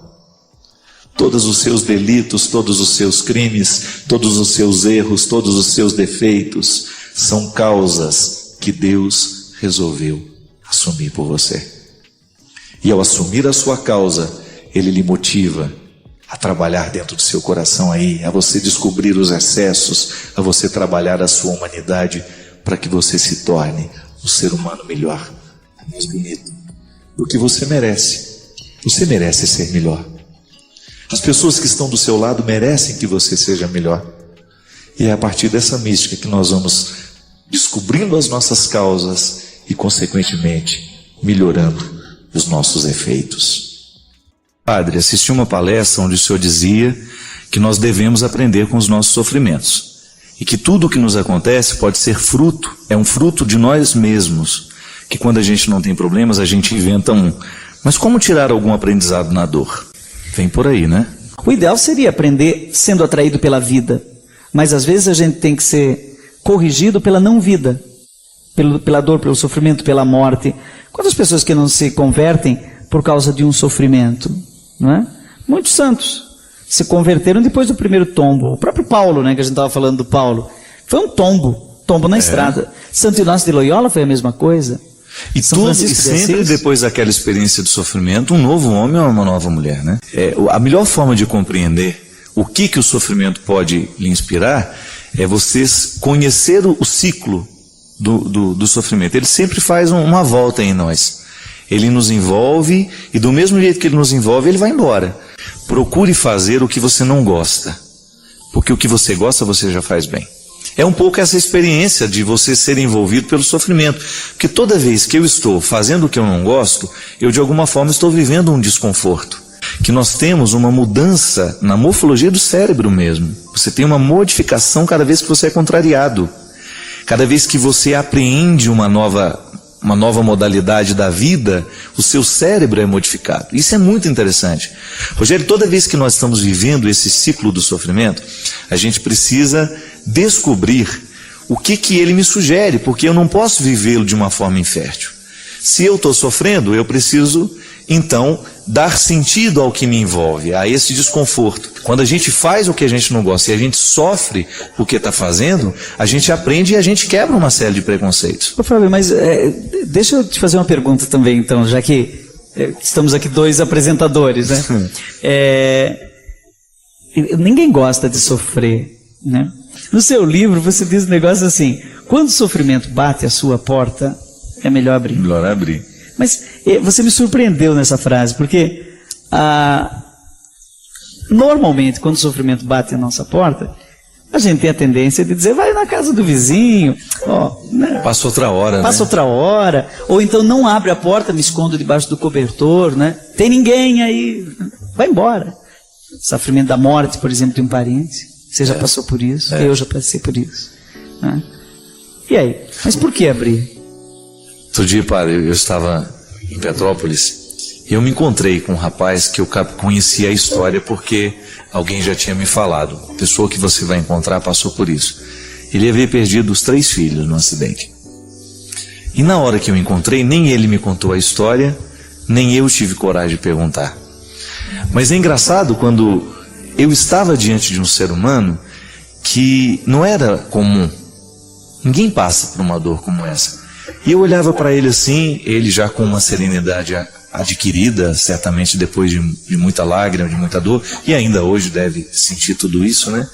Todos os seus delitos, todos os seus crimes, todos os seus erros, todos os seus defeitos são causas que Deus resolveu assumir por você. E ao assumir a sua causa, Ele lhe motiva a trabalhar dentro do seu coração aí, a você descobrir os excessos, a você trabalhar a sua humanidade para que você se torne um ser humano melhor, mais bonito do que você merece. Você merece ser melhor. As pessoas que estão do seu lado merecem que você seja melhor. E é a partir dessa mística que nós vamos descobrindo as nossas causas e, consequentemente, melhorando os nossos efeitos. Padre, assisti uma palestra onde o senhor dizia que nós devemos aprender com os nossos sofrimentos. E que tudo o que nos acontece pode ser fruto, é um fruto de nós mesmos. Que quando a gente não tem problemas, a gente inventa um. Mas como tirar algum aprendizado na dor? Vem por aí, né? O ideal seria aprender sendo atraído pela vida. Mas às vezes a gente tem que ser corrigido pela não vida. Pela dor, pelo sofrimento, pela morte. Quantas pessoas que não se convertem por causa de um sofrimento? Não é? Muitos santos se converteram depois do primeiro tombo. O próprio Paulo, né, que a gente estava falando do Paulo, foi um tombo na estrada. Santo Inácio de Loyola foi a mesma coisa. E sempre depois daquela experiência de sofrimento, um novo homem ou uma nova mulher, né? A melhor forma de compreender o que o sofrimento pode lhe inspirar é você conhecer o ciclo do sofrimento. Ele sempre faz uma volta em nós. Ele nos envolve e do mesmo jeito que ele nos envolve, ele vai embora. Procure fazer o que você não gosta, porque o que você gosta você já faz bem. É um pouco essa experiência de você ser envolvido pelo sofrimento, porque toda vez que eu estou fazendo o que eu não gosto, eu de alguma forma estou vivendo um desconforto. Que nós temos uma mudança na morfologia do cérebro mesmo. Você tem uma modificação cada vez que você é contrariado. Cada vez que você apreende uma nova modalidade da vida, o seu cérebro é modificado. Isso é muito interessante. Rogério, toda vez que nós estamos vivendo esse ciclo do sofrimento, a gente precisa descobrir o que ele me sugere, porque eu não posso vivê-lo de uma forma infértil. Se eu estou sofrendo, eu preciso, então, dar sentido ao que me envolve, a esse desconforto. Quando a gente faz o que a gente não gosta e a gente sofre o que está fazendo, a gente aprende e a gente quebra uma série de preconceitos. Ô Fábio, mas deixa eu te fazer uma pergunta também, então, já que estamos aqui dois apresentadores, né? Ninguém gosta de sofrer, né? No seu livro você diz um negócio assim: quando o sofrimento bate a sua porta, é melhor abrir. Melhor abrir. Mas você me surpreendeu nessa frase, porque normalmente quando o sofrimento bate a nossa porta, a gente tem a tendência de dizer, vai na casa do vizinho, né? Passa outra hora, Passa outra hora, ou então não abre a porta, me escondo debaixo do cobertor, né? Tem ninguém aí, vai embora. Sofrimento da morte, por exemplo, de um parente, você já passou por isso, eu já passei por isso, né? E aí? Mas por que abrir? Outro dia, padre, eu estava em Petrópolis e eu me encontrei com um rapaz que eu conhecia a história porque alguém já tinha me falado. A pessoa que você vai encontrar passou por isso. Ele havia perdido os 3 filhos no acidente. E na hora que eu encontrei, nem ele me contou a história, nem eu tive coragem de perguntar. Mas é engraçado quando eu estava diante de um ser humano que não era comum. Ninguém passa por uma dor como essa. E eu olhava para ele assim, ele já com uma serenidade adquirida, certamente depois de muita lágrima, de muita dor, e ainda hoje deve sentir tudo isso, né?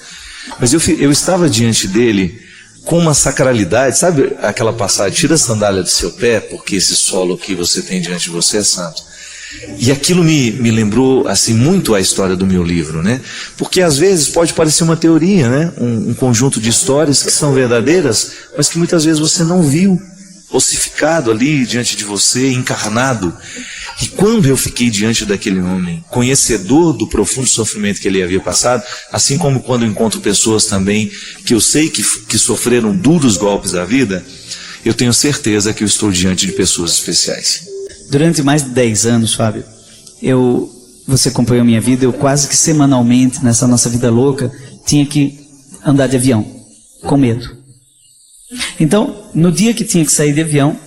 Mas eu estava diante dele com uma sacralidade, sabe aquela passagem, tira a sandália do seu pé, porque esse solo que você tem diante de você é santo. E aquilo me lembrou assim muito a história do meu livro, né? Porque às vezes pode parecer uma teoria, né? Um conjunto de histórias que são verdadeiras, mas que muitas vezes você não viu. ossificado ali diante de você, encarnado. E quando eu fiquei diante daquele homem, conhecedor do profundo sofrimento que ele havia passado, assim como quando eu encontro pessoas também que eu sei que sofreram duros golpes da vida, eu tenho certeza que eu estou diante de pessoas especiais. Durante mais de 10 anos, Fábio, você acompanhou a minha vida, eu quase que semanalmente, nessa nossa vida louca, tinha que andar de avião, com medo. Então, no dia que tinha que sair de avião,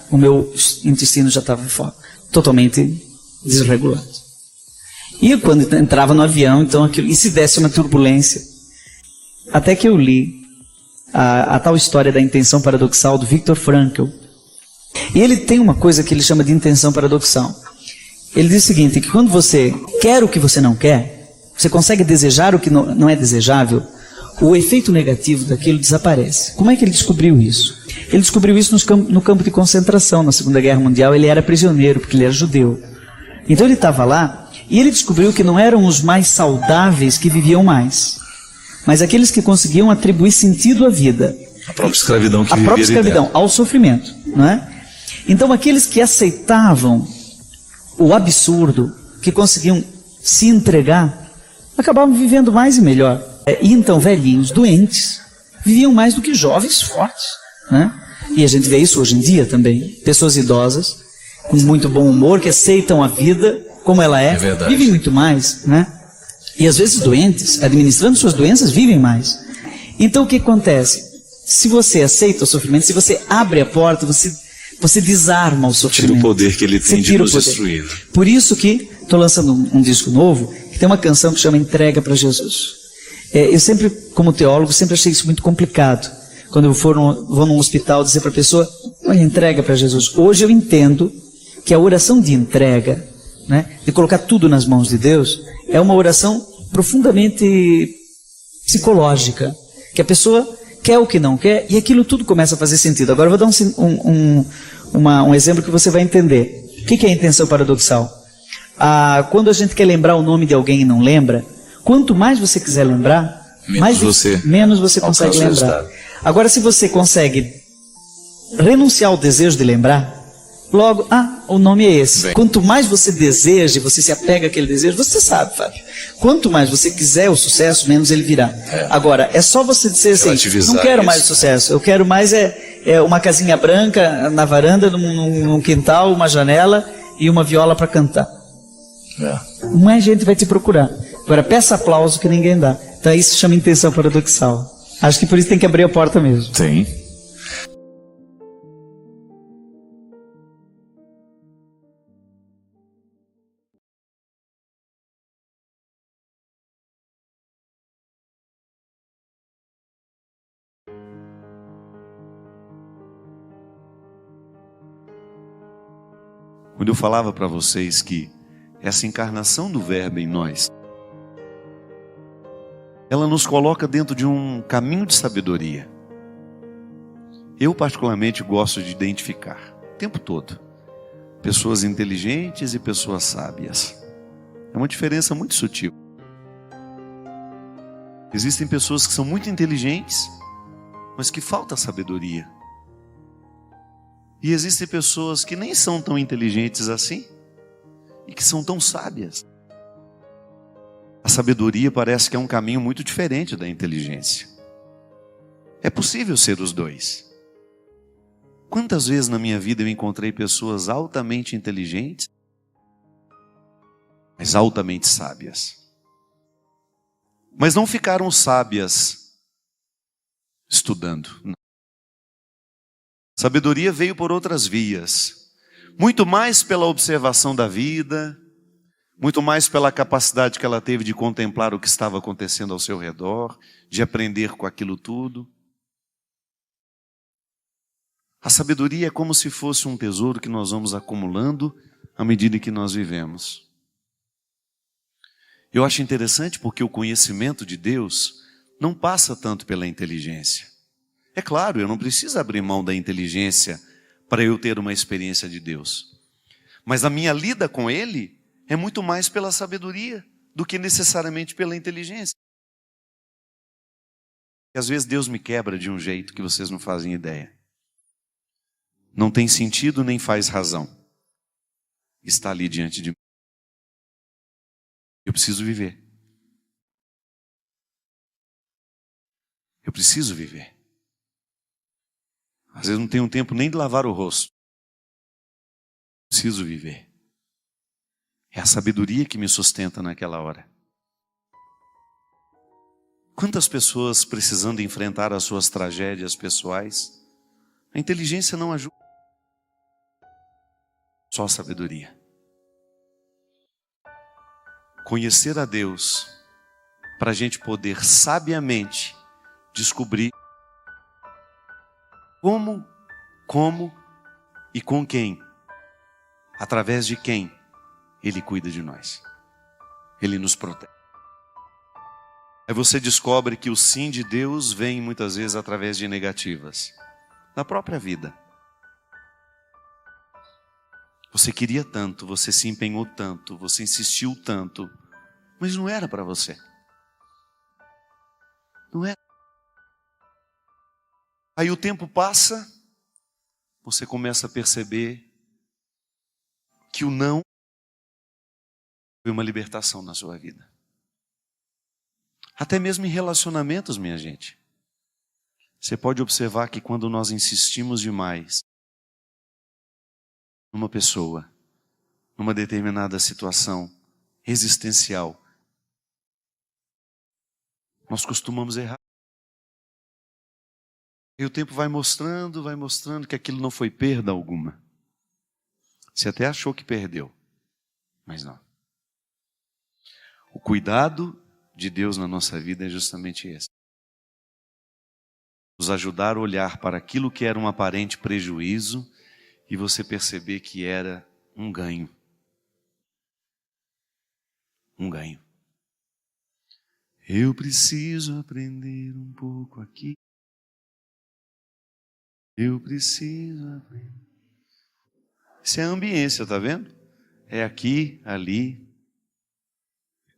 o meu intestino já estava totalmente desregulado. E quando entrava no avião, então, e se desse uma turbulência? Até que eu li a tal história da intenção paradoxal do Viktor Frankl. E ele tem uma coisa que ele chama de intenção paradoxal. Ele diz o seguinte, que quando você quer o que você não quer, você consegue desejar o que não é desejável, o efeito negativo daquilo desaparece. Como é que ele descobriu isso? Ele descobriu isso no campo de concentração, na Segunda Guerra Mundial. Ele era prisioneiro, porque ele era judeu. Então ele estava lá, e ele descobriu que não eram os mais saudáveis que viviam mais, mas aqueles que conseguiam atribuir sentido à vida. A própria escravidão que a própria escravidão, ao sofrimento, não é? Então aqueles que aceitavam o absurdo, que conseguiam se entregar, acabavam vivendo mais e melhor. E então velhinhos doentes viviam mais do que jovens fortes, né? E a gente vê isso hoje em dia também. Pessoas idosas, com muito bom humor, que aceitam a vida como ela é vivem muito mais, né? E às vezes doentes, administrando suas doenças, vivem mais. Então o que acontece? Se você aceita o sofrimento, se você abre a porta, você desarma o sofrimento. Tira o poder que ele tem de nos destruir. Por isso que estou lançando um disco novo, que tem uma canção que chama Entrega para Jesus. Eu sempre, como teólogo, sempre achei isso muito complicado. Quando eu vou num hospital dizer para a pessoa, olha, entrega para Jesus. Hoje eu entendo que a oração de entrega, né, de colocar tudo nas mãos de Deus, é uma oração profundamente psicológica, que a pessoa quer o que não quer e aquilo tudo começa a fazer sentido. Agora eu vou dar um exemplo que você vai entender. O que é a intenção paradoxal? Quando a gente quer lembrar o nome de alguém e não lembra, quanto mais você quiser lembrar, menos você consegue lembrar. Agora, se você consegue renunciar ao desejo de lembrar, logo, o nome é esse. Quanto mais você deseja, você se apega àquele desejo, você sabe, Fábio. Quanto mais você quiser o sucesso, menos ele virá. Agora, é só você dizer assim, não quero mais o sucesso, eu quero mais uma casinha branca na varanda, num quintal, uma janela e uma viola para cantar. Mais gente vai te procurar. Agora, peça aplauso que ninguém dá. Então isso se chama intenção paradoxal. Acho que por isso tem que abrir a porta mesmo. Tem. Quando eu falava para vocês que essa encarnação do Verbo em nós, ela nos coloca dentro de um caminho de sabedoria. Eu particularmente gosto de identificar, o tempo todo, pessoas inteligentes e pessoas sábias. É uma diferença muito sutil. Existem pessoas que são muito inteligentes, mas que falta sabedoria. E existem pessoas que nem são tão inteligentes assim e que são tão sábias. A sabedoria parece que é um caminho muito diferente da inteligência. É possível ser os dois. Quantas vezes na minha vida eu encontrei pessoas altamente inteligentes, mas altamente sábias. Mas não ficaram sábias estudando. Não. Sabedoria veio por outras vias, muito mais pela observação da vida, muito mais pela capacidade que ela teve de contemplar o que estava acontecendo ao seu redor, de aprender com aquilo tudo. A sabedoria é como se fosse um tesouro que nós vamos acumulando à medida que nós vivemos. Eu acho interessante porque o conhecimento de Deus não passa tanto pela inteligência. É claro, eu não preciso abrir mão da inteligência para eu ter uma experiência de Deus. Mas a minha lida com Ele é muito mais pela sabedoria do que necessariamente pela inteligência. E às vezes Deus me quebra de um jeito que vocês não fazem ideia. não tem sentido nem faz razão, está ali diante de mim. Eu preciso viver. Eu preciso viver. Às vezes não tenho tempo nem de lavar o rosto. Preciso viver. É a sabedoria que me sustenta naquela hora. Quantas pessoas precisando enfrentar as suas tragédias pessoais, a inteligência não ajuda. Só a sabedoria. Conhecer a Deus para a gente poder sabiamente descobrir como e com quem, através de quem Ele cuida de nós. Ele nos protege. Aí você descobre que o sim de Deus vem muitas vezes através de negativas da própria vida. Você queria tanto, você se empenhou tanto, você insistiu tanto, mas não era para você. Não era. Aí o tempo passa, você começa a perceber que o não foi uma libertação na sua vida. Até mesmo em relacionamentos, minha gente. Você pode observar que quando nós insistimos demais numa pessoa, numa determinada situação existencial, nós costumamos errar. E o tempo vai mostrando que aquilo não foi perda alguma. Você até achou que perdeu, mas não. O cuidado de Deus na nossa vida é justamente esse. Nos ajudar a olhar para aquilo que era um aparente prejuízo e você perceber que era um ganho. Um ganho. Eu preciso aprender um pouco aqui. Eu preciso aprender. Isso é a ambiência, tá vendo? É aqui, ali.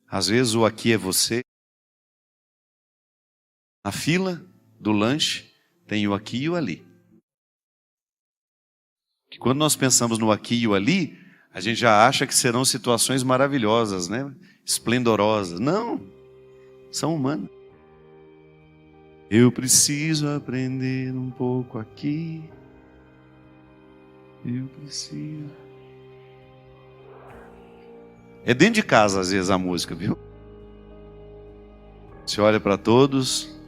Às vezes o aqui é você. Na fila do lanche tem o aqui e o ali. Que quando nós pensamos no aqui e o ali, a gente já acha que serão situações maravilhosas, né? Esplendorosas. Não, são humanas. Eu preciso aprender um pouco aqui. Eu preciso. É dentro de casa às vezes a música, viu? Você olha para todos,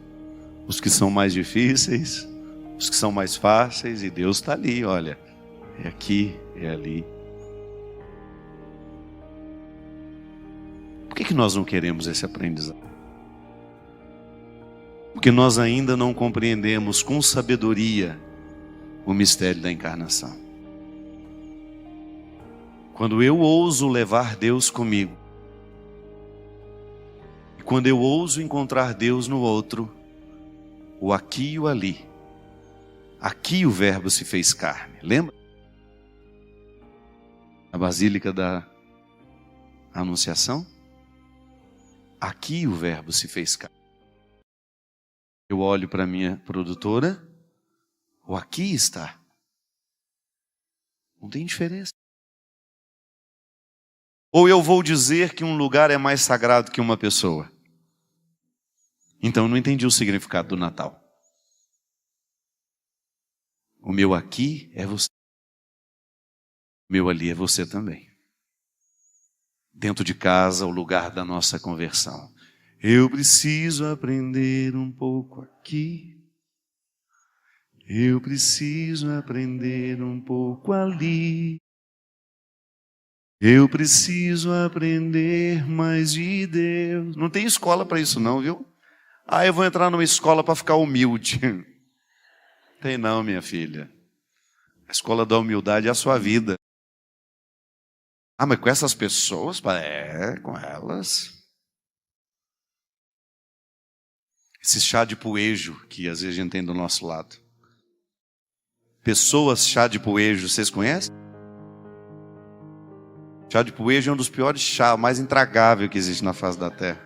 os que são mais difíceis, os que são mais fáceis, e Deus está ali, olha. É aqui, é ali. Por que nós não queremos esse aprendizado? Porque nós ainda não compreendemos com sabedoria o mistério da encarnação. Quando eu ouso levar Deus comigo, e quando eu ouso encontrar Deus no outro, o aqui e o ali, aqui o Verbo se fez carne, lembra? A Basílica da Anunciação, aqui o Verbo se fez carne. Eu olho para a minha produtora, o aqui está. Não tem diferença. Ou eu vou dizer que um lugar é mais sagrado que uma pessoa. Então eu não entendi o significado do Natal. O meu aqui é você. O meu ali é você também. Dentro de casa, o lugar da nossa conversão. Eu preciso aprender um pouco aqui. Eu preciso aprender um pouco ali. Eu preciso aprender mais de Deus. Não tem escola para isso não, viu? Ah, eu vou entrar numa escola para ficar humilde. Tem não, minha filha. A escola da humildade é a sua vida. Ah, mas com essas pessoas? É, com elas. Esse chá de poejo que às vezes a gente tem do nosso lado. Pessoas chá de poejo, vocês conhecem? Chá de poejo é um dos piores chás, mais intragável que existe na face da terra.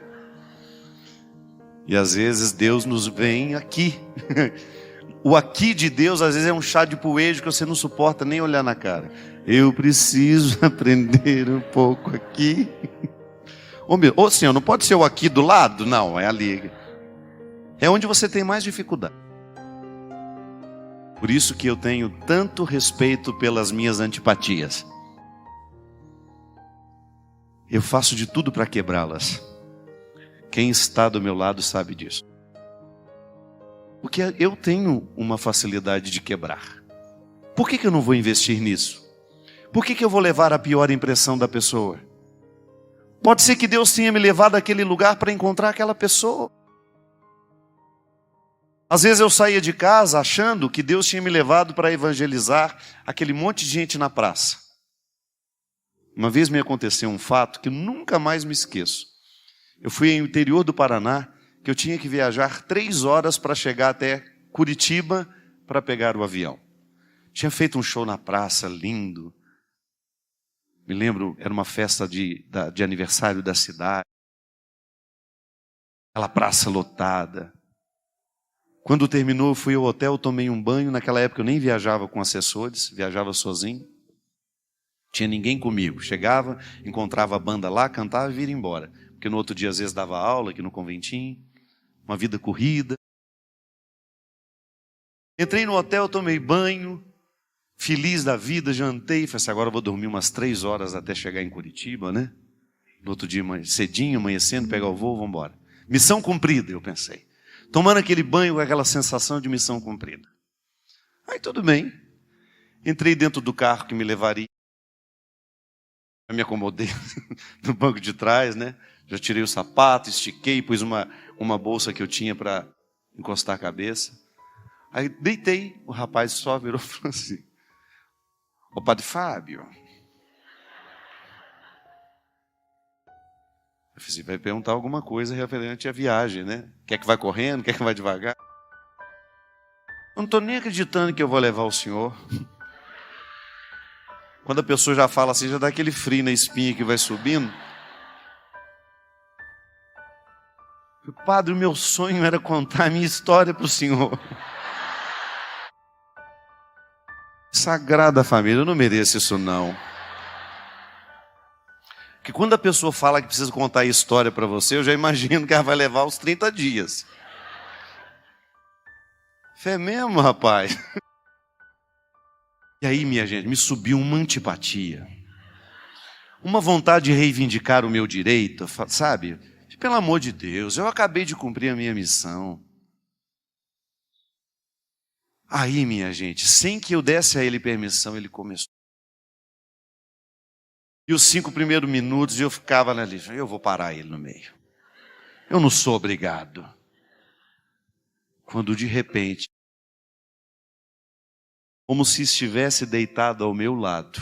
E às vezes Deus nos vem aqui, O aqui de Deus às vezes é um chá de poejo que você não suporta nem olhar na cara. Eu preciso aprender um pouco aqui. Ô Senhor, não pode ser o aqui do lado? Não, é ali. É onde você tem mais dificuldade. Por isso que eu tenho tanto respeito pelas minhas antipatias. Eu faço de tudo para quebrá-las. Quem está do meu lado sabe disso. Porque eu tenho uma facilidade de quebrar. Por que eu não vou investir nisso? Por que eu vou levar a pior impressão da pessoa? Pode ser que Deus tenha me levado àquele lugar para encontrar aquela pessoa. Às vezes eu saía de casa achando que Deus tinha me levado para evangelizar aquele monte de gente na praça. Uma vez me aconteceu um fato que eu nunca mais me esqueço. Eu fui no interior do Paraná, que eu tinha que viajar 3 horas para chegar até Curitiba para pegar o avião. Tinha feito um show na praça, lindo. Me lembro, era uma festa de aniversário da cidade. Aquela praça lotada. Quando terminou, eu fui ao hotel, tomei um banho. Naquela época eu nem viajava com assessores, viajava sozinho. Tinha ninguém comigo. Chegava, encontrava a banda lá, cantava e vira embora. Porque no outro dia às vezes dava aula aqui no conventinho. Uma vida corrida. Entrei no hotel, tomei banho. Feliz da vida, jantei. Falei assim, agora eu vou dormir umas 3 horas até chegar em Curitiba, né? No outro dia, cedinho, amanhecendo, pegar o voo, vamos embora. Missão cumprida, eu pensei. Tomando aquele banho com aquela sensação de missão cumprida. Aí tudo bem. Entrei dentro do carro que me levaria. Eu me acomodei no banco de trás, né? Já tirei o sapato, estiquei, pus uma bolsa que eu tinha para encostar a cabeça. Aí deitei, o rapaz só virou e falou assim, ô Padre Fábio. Eu falei, vai perguntar alguma coisa referente à viagem, né? Quer que vai correndo, quer que vai devagar? Eu não estou nem acreditando que eu vou levar o senhor. Quando a pessoa já fala assim, já dá aquele frio na espinha que vai subindo. Padre, o meu sonho era contar a minha história para o senhor. Sagrada família, eu não mereço isso não. Porque quando a pessoa fala que precisa contar a história para você, eu já imagino que ela vai levar uns 30 dias. É mesmo, rapaz? E aí, minha gente, me subiu uma antipatia. Uma vontade de reivindicar o meu direito, sabe? Pelo amor de Deus, eu acabei de cumprir a minha missão. Aí, minha gente, sem que eu desse a ele permissão, ele começou. E os 5 primeiros minutos eu ficava ali, eu vou parar ele no meio. Eu não sou obrigado. Quando de repente, como se estivesse deitado ao meu lado,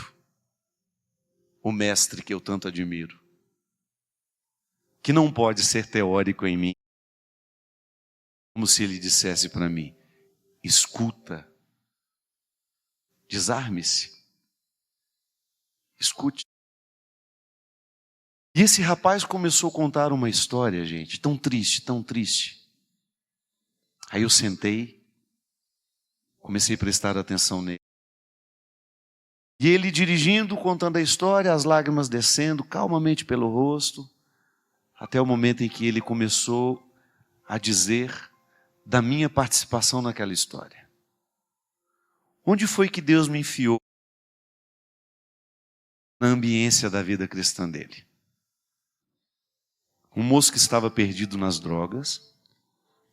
o mestre que eu tanto admiro, que não pode ser teórico em mim, como se ele dissesse para mim, escuta, desarme-se, escute. E esse rapaz começou a contar uma história, gente, tão triste, tão triste. Aí eu sentei, comecei a prestar atenção nele. E ele dirigindo, contando a história, as lágrimas descendo calmamente pelo rosto, até o momento em que ele começou a dizer da minha participação naquela história. Onde foi que Deus me enfiou na ambiência da vida cristã dele? Um moço que estava perdido nas drogas,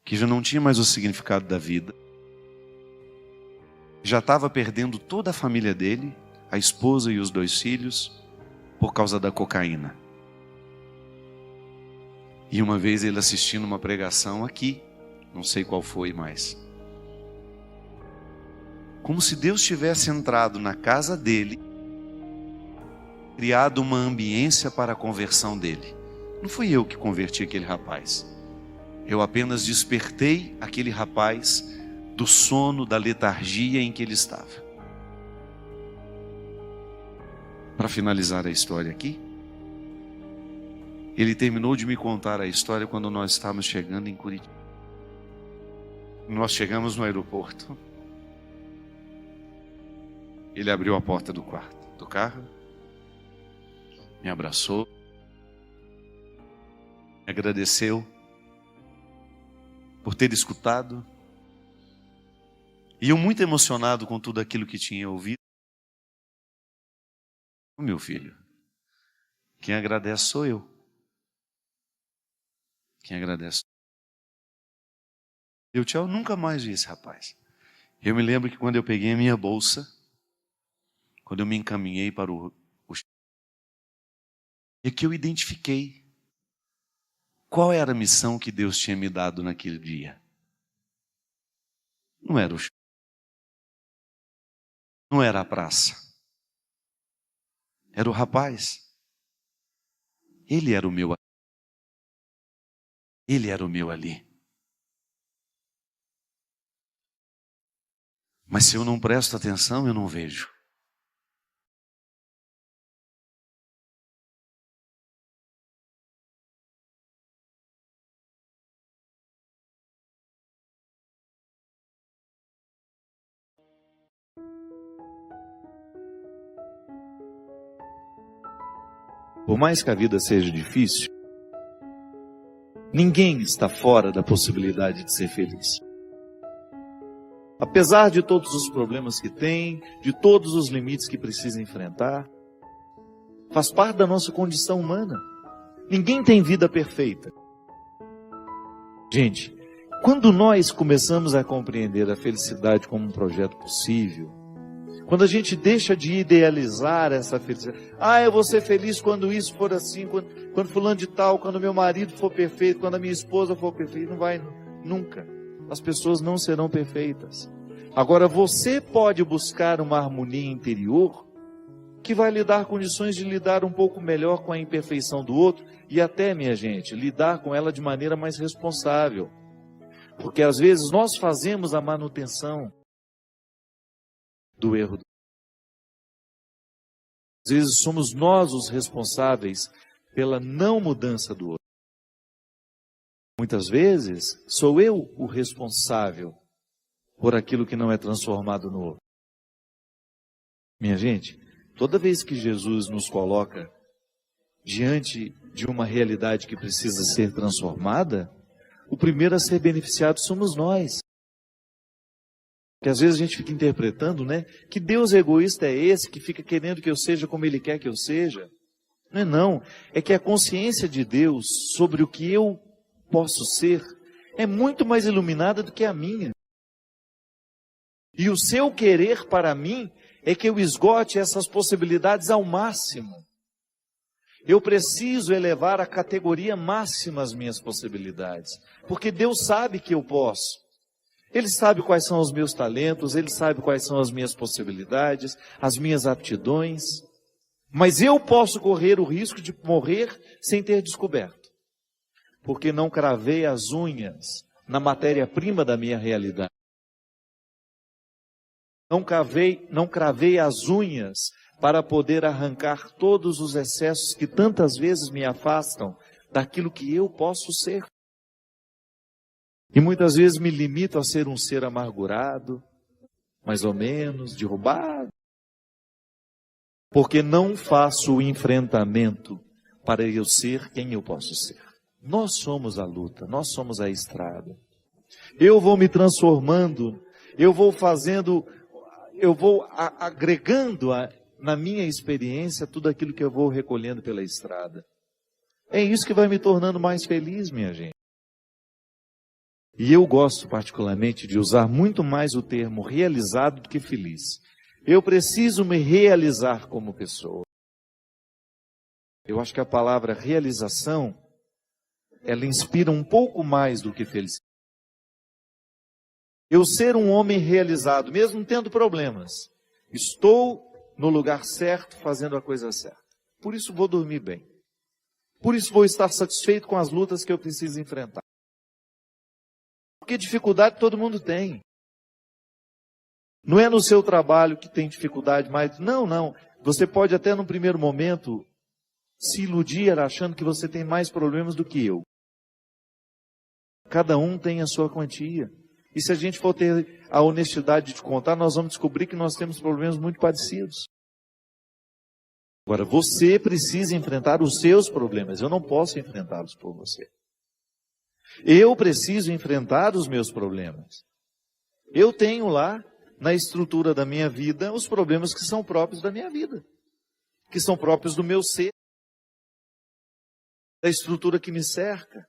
que já não tinha mais o significado da vida, já estava perdendo toda a família dele, a esposa e os 2 filhos, por causa da cocaína. E uma vez ele assistindo uma pregação aqui, não sei qual foi mais, como se Deus tivesse entrado na casa dele, criado uma ambiência para a conversão dele. Não fui eu que converti aquele rapaz. Eu apenas despertei aquele rapaz do sono, da letargia em que ele estava. Para finalizar a história aqui, ele terminou de me contar a história quando nós estávamos chegando em Curitiba. Nós chegamos no aeroporto. Ele abriu a porta do quarto, do carro, me abraçou, me agradeceu por ter escutado. E eu muito emocionado com tudo aquilo que tinha ouvido. Meu filho, quem agradece sou eu. Quem agradece. Eu nunca mais vi esse rapaz. Eu me lembro que quando eu peguei a minha bolsa, quando eu me encaminhei para o é que eu identifiquei qual era a missão que Deus tinha me dado naquele dia. Não era o show, não era a praça, era o rapaz. Ele era o meu ali. Mas se eu não presto atenção, eu não vejo. Por mais que a vida seja difícil, ninguém está fora da possibilidade de ser feliz. Apesar de todos os problemas que tem, de todos os limites que precisa enfrentar, faz parte da nossa condição humana. Ninguém tem vida perfeita. Gente, quando nós começamos a compreender a felicidade como um projeto possível, quando a gente deixa de idealizar essa felicidade, eu vou ser feliz quando isso for assim, quando fulano de tal, quando meu marido for perfeito, quando a minha esposa for perfeita, não vai nunca. As pessoas não serão perfeitas. Agora você pode buscar uma harmonia interior que vai lhe dar condições de lidar um pouco melhor com a imperfeição do outro e até, minha gente, lidar com ela de maneira mais responsável. Porque às vezes nós fazemos a manutenção do erro. Às vezes somos nós os responsáveis pela não mudança do outro. Muitas vezes sou eu o responsável por aquilo que não é transformado no outro. Minha gente, toda vez que Jesus nos coloca diante de uma realidade que precisa ser transformada, o primeiro a ser beneficiado somos nós. Que às vezes a gente fica interpretando, que Deus egoísta é esse, que fica querendo que eu seja como Ele quer que eu seja. Não. É que a consciência de Deus sobre o que eu posso ser é muito mais iluminada do que a minha. E o seu querer para mim é que eu esgote essas possibilidades ao máximo. Eu preciso elevar a categoria máxima as minhas possibilidades, porque Deus sabe que eu posso. Ele sabe quais são os meus talentos, Ele sabe quais são as minhas possibilidades, as minhas aptidões. Mas eu posso correr o risco de morrer sem ter descoberto, porque não cravei as unhas na matéria-prima da minha realidade. Não cravei as unhas para poder arrancar todos os excessos que tantas vezes me afastam daquilo que eu posso ser. E muitas vezes me limito a ser um ser amargurado, mais ou menos, derrubado, porque não faço o enfrentamento para eu ser quem eu posso ser. Nós somos a luta, nós somos a estrada. Eu vou me transformando, eu vou agregando na minha experiência tudo aquilo que eu vou recolhendo pela estrada. É isso que vai me tornando mais feliz, minha gente. E eu gosto particularmente de usar muito mais o termo realizado do que feliz. Eu preciso me realizar como pessoa. Eu acho que a palavra realização, ela inspira um pouco mais do que felicidade. Eu ser um homem realizado, mesmo tendo problemas. Estou no lugar certo, fazendo a coisa certa. Por isso vou dormir bem. Por isso vou estar satisfeito com as lutas que eu preciso enfrentar. Porque dificuldade todo mundo tem. Não é no seu trabalho que tem dificuldade, mas não. Você pode até num primeiro momento se iludir achando que você tem mais problemas do que eu. Cada um tem a sua quantia. E se a gente for ter a honestidade de contar, nós vamos descobrir que nós temos problemas muito parecidos. Agora, você precisa enfrentar os seus problemas. Eu não posso enfrentá-los por você. Eu preciso enfrentar os meus problemas. Eu tenho lá, na estrutura da minha vida, os problemas que são próprios da minha vida. Que são próprios do meu ser. Da estrutura que me cerca.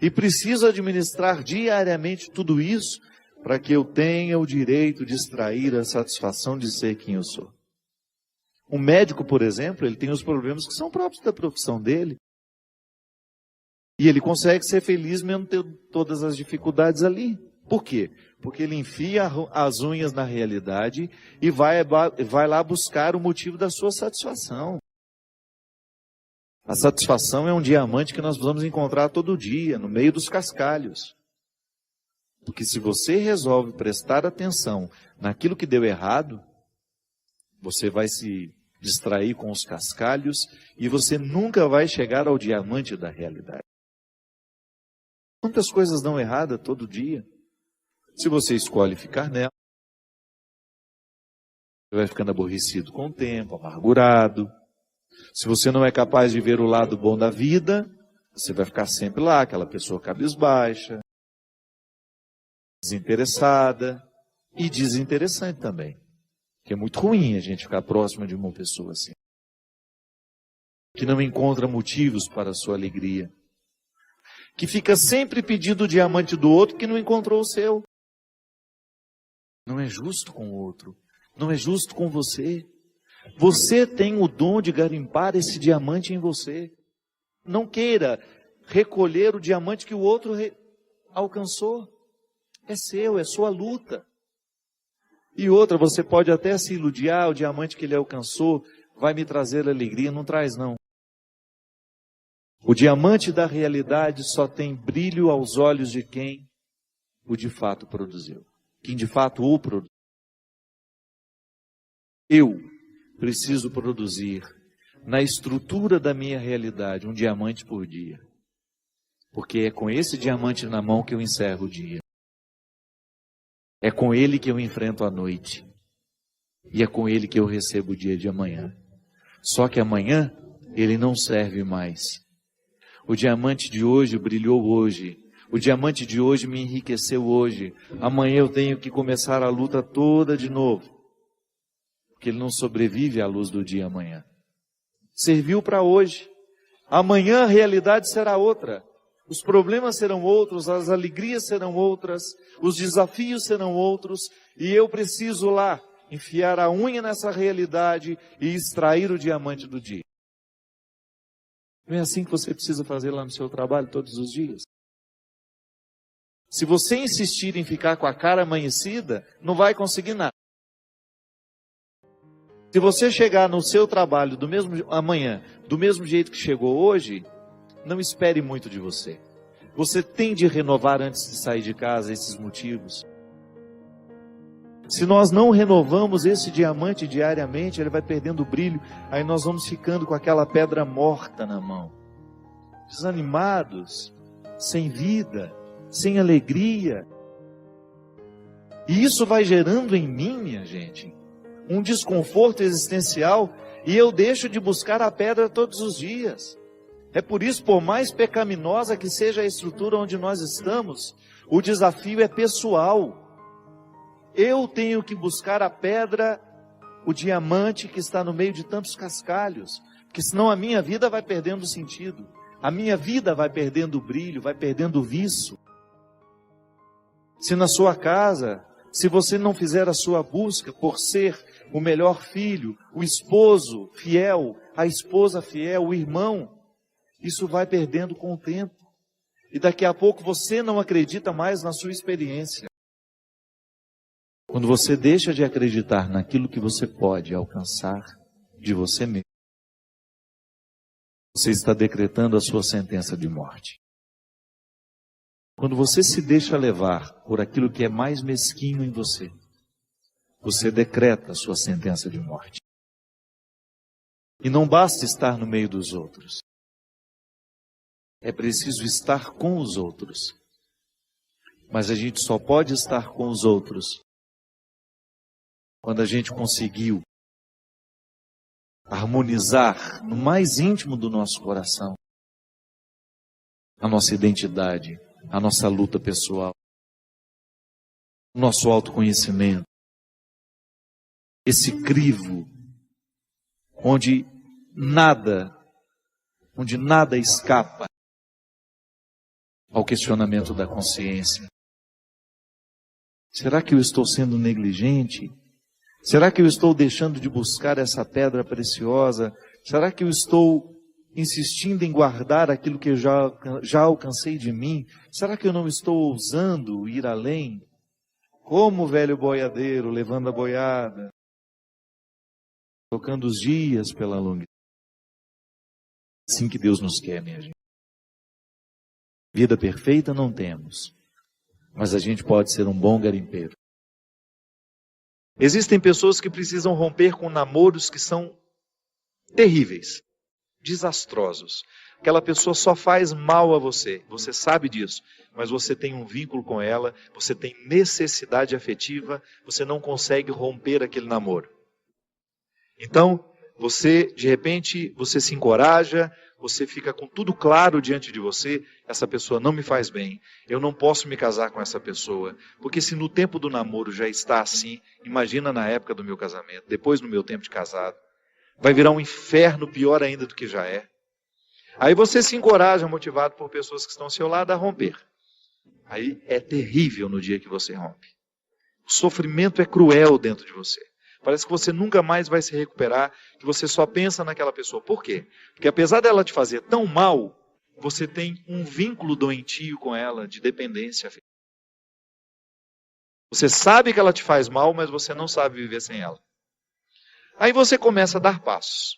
E preciso administrar diariamente tudo isso para que eu tenha o direito de extrair a satisfação de ser quem eu sou. Um médico, por exemplo, ele tem os problemas que são próprios da profissão dele. E ele consegue ser feliz mesmo tendo todas as dificuldades ali. Por quê? Porque ele enfia as unhas na realidade e vai lá buscar o motivo da sua satisfação. A satisfação é um diamante que nós vamos encontrar todo dia, no meio dos cascalhos. Porque se você resolve prestar atenção naquilo que deu errado, você vai se distrair com os cascalhos e você nunca vai chegar ao diamante da realidade. Quantas coisas dão errada todo dia? Se você escolhe ficar nela, você vai ficando aborrecido com o tempo, amargurado. Se você não é capaz de ver o lado bom da vida, você vai ficar sempre lá, aquela pessoa cabisbaixa, desinteressada e desinteressante também. Que é muito ruim a gente ficar próximo de uma pessoa assim. Que não encontra motivos para a sua alegria. Que fica sempre pedindo o diamante do outro que não encontrou o seu. Não é justo com o outro. Não é justo com você. Você tem o dom de garimpar esse diamante em você. Não queira recolher o diamante que o outro alcançou. É seu, é sua luta. E outra, você pode até se iludir, o diamante que ele alcançou vai me trazer alegria. Não traz, não. O diamante da realidade só tem brilho aos olhos de quem o de fato produziu. Quem de fato o produziu. Eu preciso produzir na estrutura da minha realidade um diamante por dia. Porque é com esse diamante na mão que eu encerro o dia. É com ele que eu enfrento a noite. E é com ele que eu recebo o dia de amanhã. Só que amanhã ele não serve mais. O diamante de hoje brilhou hoje. O diamante de hoje me enriqueceu hoje. Amanhã eu tenho que começar a luta toda de novo. Porque ele não sobrevive à luz do dia amanhã. Serviu para hoje. Amanhã a realidade será outra. Os problemas serão outros, as alegrias serão outras, os desafios serão outros, e eu preciso lá enfiar a unha nessa realidade e extrair o diamante do dia. Não é assim que você precisa fazer lá no seu trabalho todos os dias? Se você insistir em ficar com a cara amanhecida, não vai conseguir nada. Se você chegar no seu trabalho amanhã, do mesmo jeito que chegou hoje, não espere muito de você. Você tem de renovar antes de sair de casa esses motivos. Se nós não renovamos esse diamante diariamente, ele vai perdendo o brilho, aí nós vamos ficando com aquela pedra morta na mão. Desanimados, sem vida, sem alegria. E isso vai gerando em mim, minha gente, um desconforto existencial, e eu deixo de buscar a pedra todos os dias. É por isso, por mais pecaminosa que seja a estrutura onde nós estamos, o desafio é pessoal. Eu tenho que buscar a pedra, o diamante que está no meio de tantos cascalhos, porque senão a minha vida vai perdendo sentido, a minha vida vai perdendo o brilho, vai perdendo o viço. Se na sua casa, se você não fizer a sua busca por ser o melhor filho, o esposo fiel, a esposa fiel, o irmão, isso vai perdendo com o tempo. E daqui a pouco você não acredita mais na sua experiência. Quando você deixa de acreditar naquilo que você pode alcançar de você mesmo, você está decretando a sua sentença de morte. Quando você se deixa levar por aquilo que é mais mesquinho em você, você decreta a sua sentença de morte. E não basta estar no meio dos outros. É preciso estar com os outros. Mas a gente só pode estar com os outros quando a gente conseguiu harmonizar no mais íntimo do nosso coração a nossa identidade, a nossa luta pessoal, o nosso autoconhecimento, esse crivo onde nada escapa ao questionamento da consciência. Será que eu estou sendo negligente? Será que eu estou deixando de buscar essa pedra preciosa? Será que eu estou insistindo em guardar aquilo que eu já alcancei de mim? Será que eu não estou ousando ir além? Como o velho boiadeiro levando a boiada, tocando os dias pela longa. Assim que Deus nos quer, minha gente. Vida perfeita não temos, mas a gente pode ser um bom garimpeiro. Existem pessoas que precisam romper com namoros que são terríveis, desastrosos. Aquela pessoa só faz mal a você, você sabe disso, mas você tem um vínculo com ela, você tem necessidade afetiva, você não consegue romper aquele namoro. Então, de repente, você se encoraja, você fica com tudo claro diante de você, essa pessoa não me faz bem, eu não posso me casar com essa pessoa, porque se no tempo do namoro já está assim, imagina na época do meu casamento, depois no meu tempo de casado, vai virar um inferno pior ainda do que já é. Aí você se encoraja, motivado por pessoas que estão ao seu lado, a romper. Aí é terrível no dia que você rompe. O sofrimento é cruel dentro de você. Parece que você nunca mais vai se recuperar, que você só pensa naquela pessoa. Por quê? Porque apesar dela te fazer tão mal, você tem um vínculo doentio com ela, de dependência. Você sabe que ela te faz mal, mas você não sabe viver sem ela. Aí você começa a dar passos.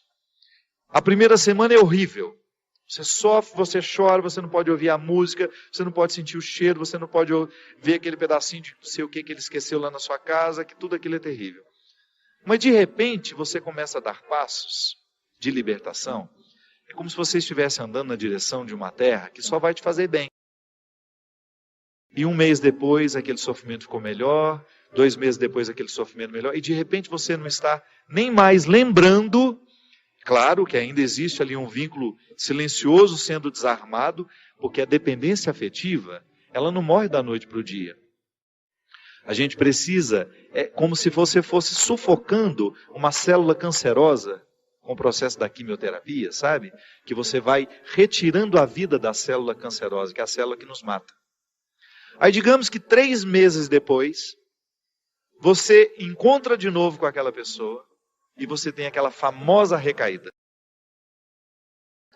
A primeira semana é horrível. Você sofre, você chora, você não pode ouvir a música, você não pode sentir o cheiro, você não pode ver aquele pedacinho de não sei o que ele esqueceu lá na sua casa, que tudo aquilo é terrível. Mas de repente você começa a dar passos de libertação. É como se você estivesse andando na direção de uma terra que só vai te fazer bem. E um mês depois aquele sofrimento ficou melhor, 2 meses depois aquele sofrimento melhor, e de repente você não está nem mais lembrando, claro que ainda existe ali um vínculo silencioso sendo desarmado, porque a dependência afetiva, ela não morre da noite para o dia. A gente precisa, é como se você fosse sufocando uma célula cancerosa com o processo da quimioterapia, sabe? Que você vai retirando a vida da célula cancerosa, que é a célula que nos mata. Aí digamos que 3 meses depois, você encontra de novo com aquela pessoa e você tem aquela famosa recaída.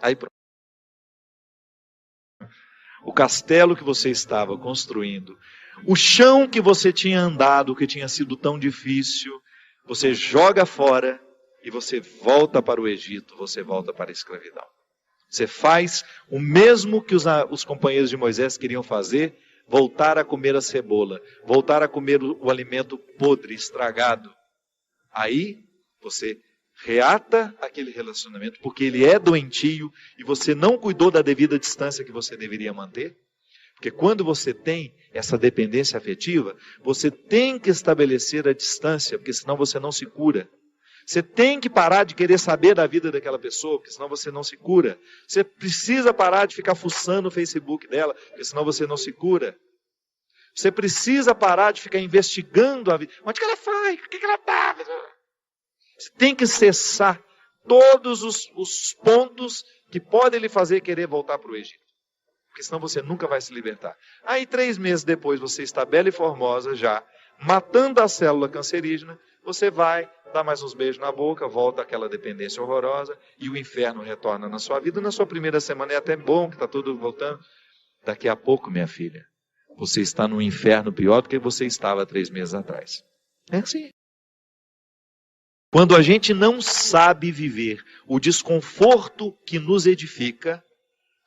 Aí pronto. O castelo que você estava construindo, o chão que você tinha andado, que tinha sido tão difícil, você joga fora e você volta para o Egito, você volta para a escravidão. Você faz o mesmo que os companheiros de Moisés queriam fazer, voltar a comer a cebola, voltar a comer o alimento podre, estragado. Aí você reata aquele relacionamento, porque ele é doentio e você não cuidou da devida distância que você deveria manter. Porque quando você tem essa dependência afetiva, você tem que estabelecer a distância, porque senão você não se cura. Você tem que parar de querer saber da vida daquela pessoa, porque senão você não se cura. Você precisa parar de ficar fuçando o Facebook dela, porque senão você não se cura. Você precisa parar de ficar investigando a vida. Onde que ela foi? O que ela está? Você tem que cessar todos os pontos que podem lhe fazer querer voltar para o Egito. Porque senão você nunca vai se libertar. Aí 3 meses depois você está bela e formosa já, matando a célula cancerígena, você vai dar mais uns beijos na boca, volta àquela dependência horrorosa e o inferno retorna na sua vida. Na sua primeira semana é até bom que está tudo voltando. Daqui a pouco, minha filha, você está num inferno pior do que você estava 3 meses atrás. É assim. Quando a gente não sabe viver o desconforto que nos edifica,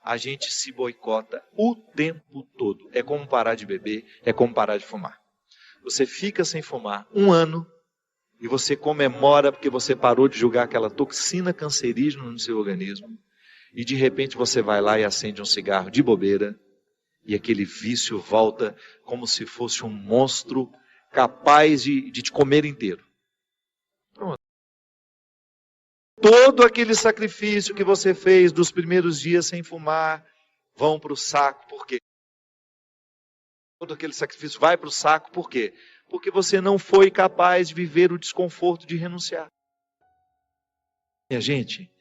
a gente se boicota o tempo todo. É como parar de beber, é como parar de fumar. Você fica sem fumar 1 ano e você comemora porque você parou de jogar aquela toxina cancerígena no seu organismo e de repente você vai lá e acende um cigarro de bobeira E aquele vício volta como se fosse um monstro capaz de te comer inteiro. Pronto. Todo aquele sacrifício que você fez dos primeiros dias sem fumar vão para o saco. Por quê? Todo aquele sacrifício vai para o saco. Por quê? Porque você não foi capaz de viver o desconforto de renunciar. Minha gente,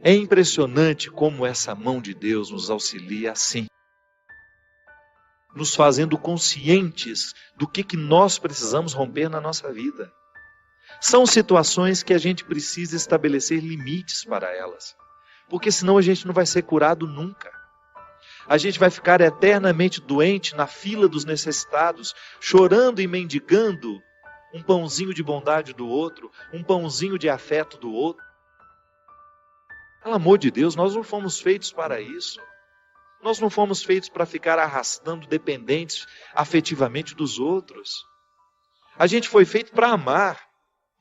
é impressionante como essa mão de Deus nos auxilia assim, nos fazendo conscientes do que nós precisamos romper na nossa vida. São situações que a gente precisa estabelecer limites para elas, porque senão a gente não vai ser curado nunca. A gente vai ficar eternamente doente na fila dos necessitados, chorando e mendigando um pãozinho de bondade do outro, um pãozinho de afeto do outro. Pelo amor de Deus, nós não fomos feitos para isso. Nós não fomos feitos para ficar arrastando dependentes afetivamente dos outros. A gente foi feito para amar.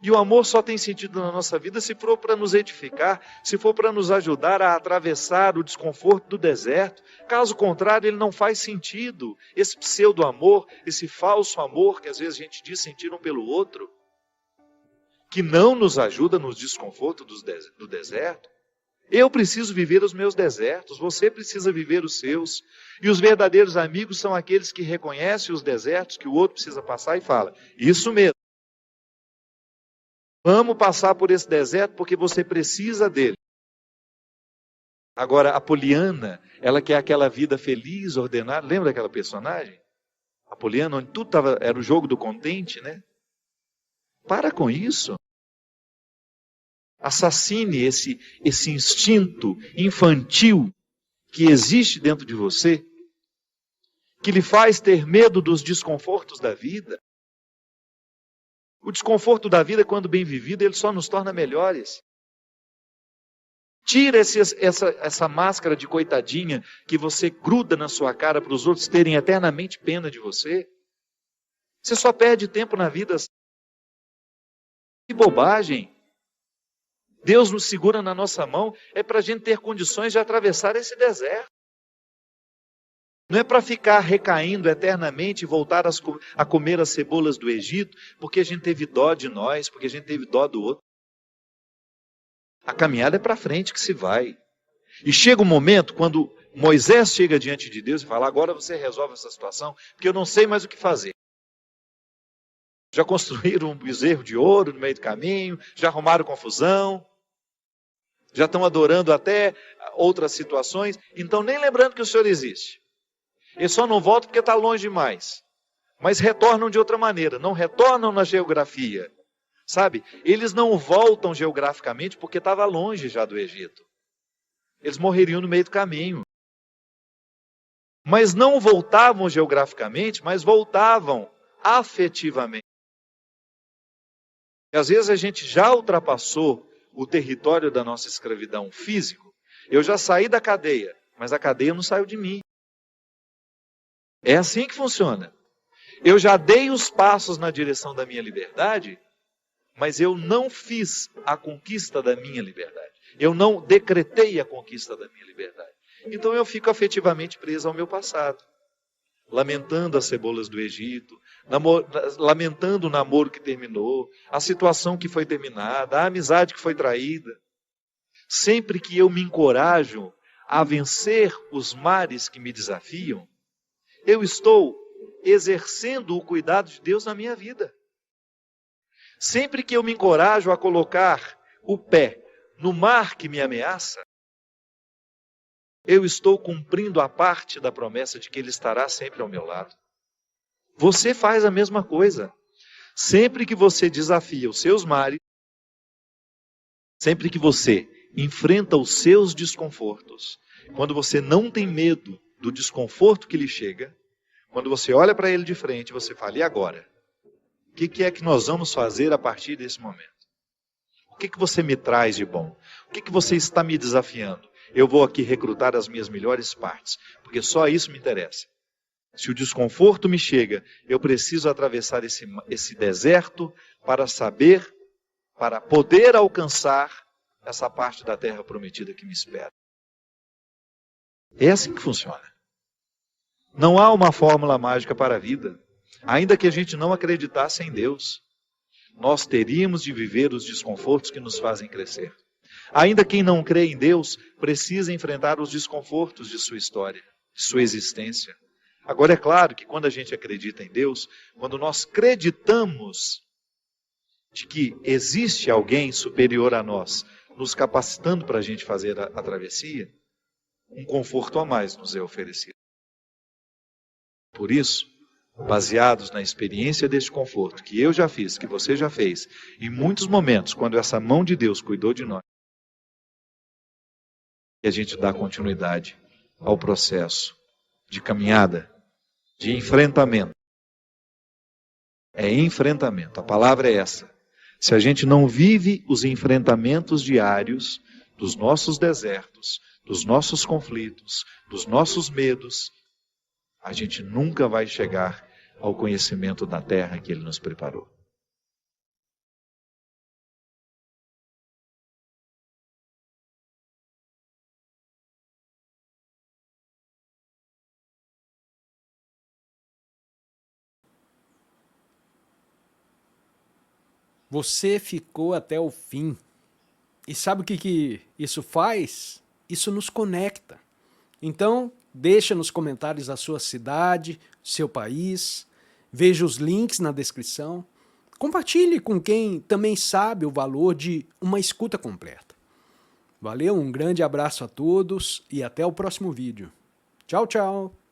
E o amor só tem sentido na nossa vida se for para nos edificar, se for para nos ajudar a atravessar o desconforto do deserto. Caso contrário, ele não faz sentido. Esse pseudo-amor, esse falso amor que às vezes a gente diz sentir um pelo outro, que não nos ajuda nos desconfortos do deserto. Eu preciso viver os meus desertos, você precisa viver os seus. E os verdadeiros amigos são aqueles que reconhecem os desertos que o outro precisa passar e fala, isso mesmo. Vamos passar por esse deserto porque você precisa dele. Agora, a Poliana, ela quer aquela vida feliz, ordenada. Lembra daquela personagem? A Poliana, onde tudo era o jogo do contente, né? Para com isso. Assassine esse instinto infantil que existe dentro de você, que lhe faz ter medo dos desconfortos da vida. O desconforto da vida, quando bem vivido, ele só nos torna melhores. Tira essa máscara de coitadinha que você gruda na sua cara para os outros terem eternamente pena de você. Você só perde tempo na vida. Que bobagem. Deus nos segura na nossa mão, é para a gente ter condições de atravessar esse deserto. Não é para ficar recaindo eternamente e voltar a comer as cebolas do Egito, porque a gente teve dó de nós, porque a gente teve dó do outro. A caminhada é para frente que se vai. E chega um momento, quando Moisés chega diante de Deus e fala, agora você resolve essa situação, porque eu não sei mais o que fazer. Já construíram um bezerro de ouro no meio do caminho, já arrumaram confusão, já estão adorando até outras situações, então nem lembrando que o Senhor existe. Eles só não voltam porque está longe demais. Mas retornam de outra maneira, não retornam na geografia. Sabe? Eles não voltam geograficamente porque estava longe já do Egito. Eles morreriam no meio do caminho. Mas não voltavam geograficamente, mas voltavam afetivamente. E às vezes a gente já ultrapassou o território da nossa escravidão físico. Eu já saí da cadeia, mas a cadeia não saiu de mim. É assim que funciona. Eu já dei os passos na direção da minha liberdade, mas eu não fiz a conquista da minha liberdade. Eu não decretei a conquista da minha liberdade. Então eu fico afetivamente preso ao meu passado, lamentando as cebolas do Egito, lamentando o namoro que terminou, a situação que foi terminada, a amizade que foi traída. Sempre que eu me encorajo a vencer os mares que me desafiam, eu estou exercendo o cuidado de Deus na minha vida. Sempre que eu me encorajo a colocar o pé no mar que me ameaça, eu estou cumprindo a parte da promessa de que Ele estará sempre ao meu lado. Você faz a mesma coisa. Sempre que você desafia os seus mares, sempre que você enfrenta os seus desconfortos, quando você não tem medo do desconforto que lhe chega, quando você olha para ele de frente, você fala, e agora? O que é que nós vamos fazer a partir desse momento? O que você me traz de bom? O que você está me desafiando? Eu vou aqui recrutar as minhas melhores partes, porque só isso me interessa. Se o desconforto me chega, eu preciso atravessar esse deserto para saber, para poder alcançar essa parte da terra prometida que me espera. É assim que funciona. Não há uma fórmula mágica para a vida. Ainda que a gente não acreditasse em Deus, nós teríamos de viver os desconfortos que nos fazem crescer. Ainda quem não crê em Deus precisa enfrentar os desconfortos de sua história, de sua existência. Agora é claro que quando a gente acredita em Deus, quando nós acreditamos de que existe alguém superior a nós, nos capacitando para a gente fazer a travessia, um conforto a mais nos é oferecido. Por isso, baseados na experiência deste conforto que eu já fiz, que você já fez, em muitos momentos, quando essa mão de Deus cuidou de nós, e a gente dá continuidade ao processo de caminhada, de enfrentamento. É enfrentamento, a palavra é essa. Se a gente não vive os enfrentamentos diários dos nossos desertos, dos nossos conflitos, dos nossos medos, a gente nunca vai chegar ao conhecimento da terra que Ele nos preparou. Você ficou até o fim. E sabe o que isso faz? Isso nos conecta. Então, deixa nos comentários a sua cidade, seu país, veja os links na descrição. Compartilhe com quem também sabe o valor de uma escuta completa. Valeu, um grande abraço a todos e até o próximo vídeo. Tchau, tchau!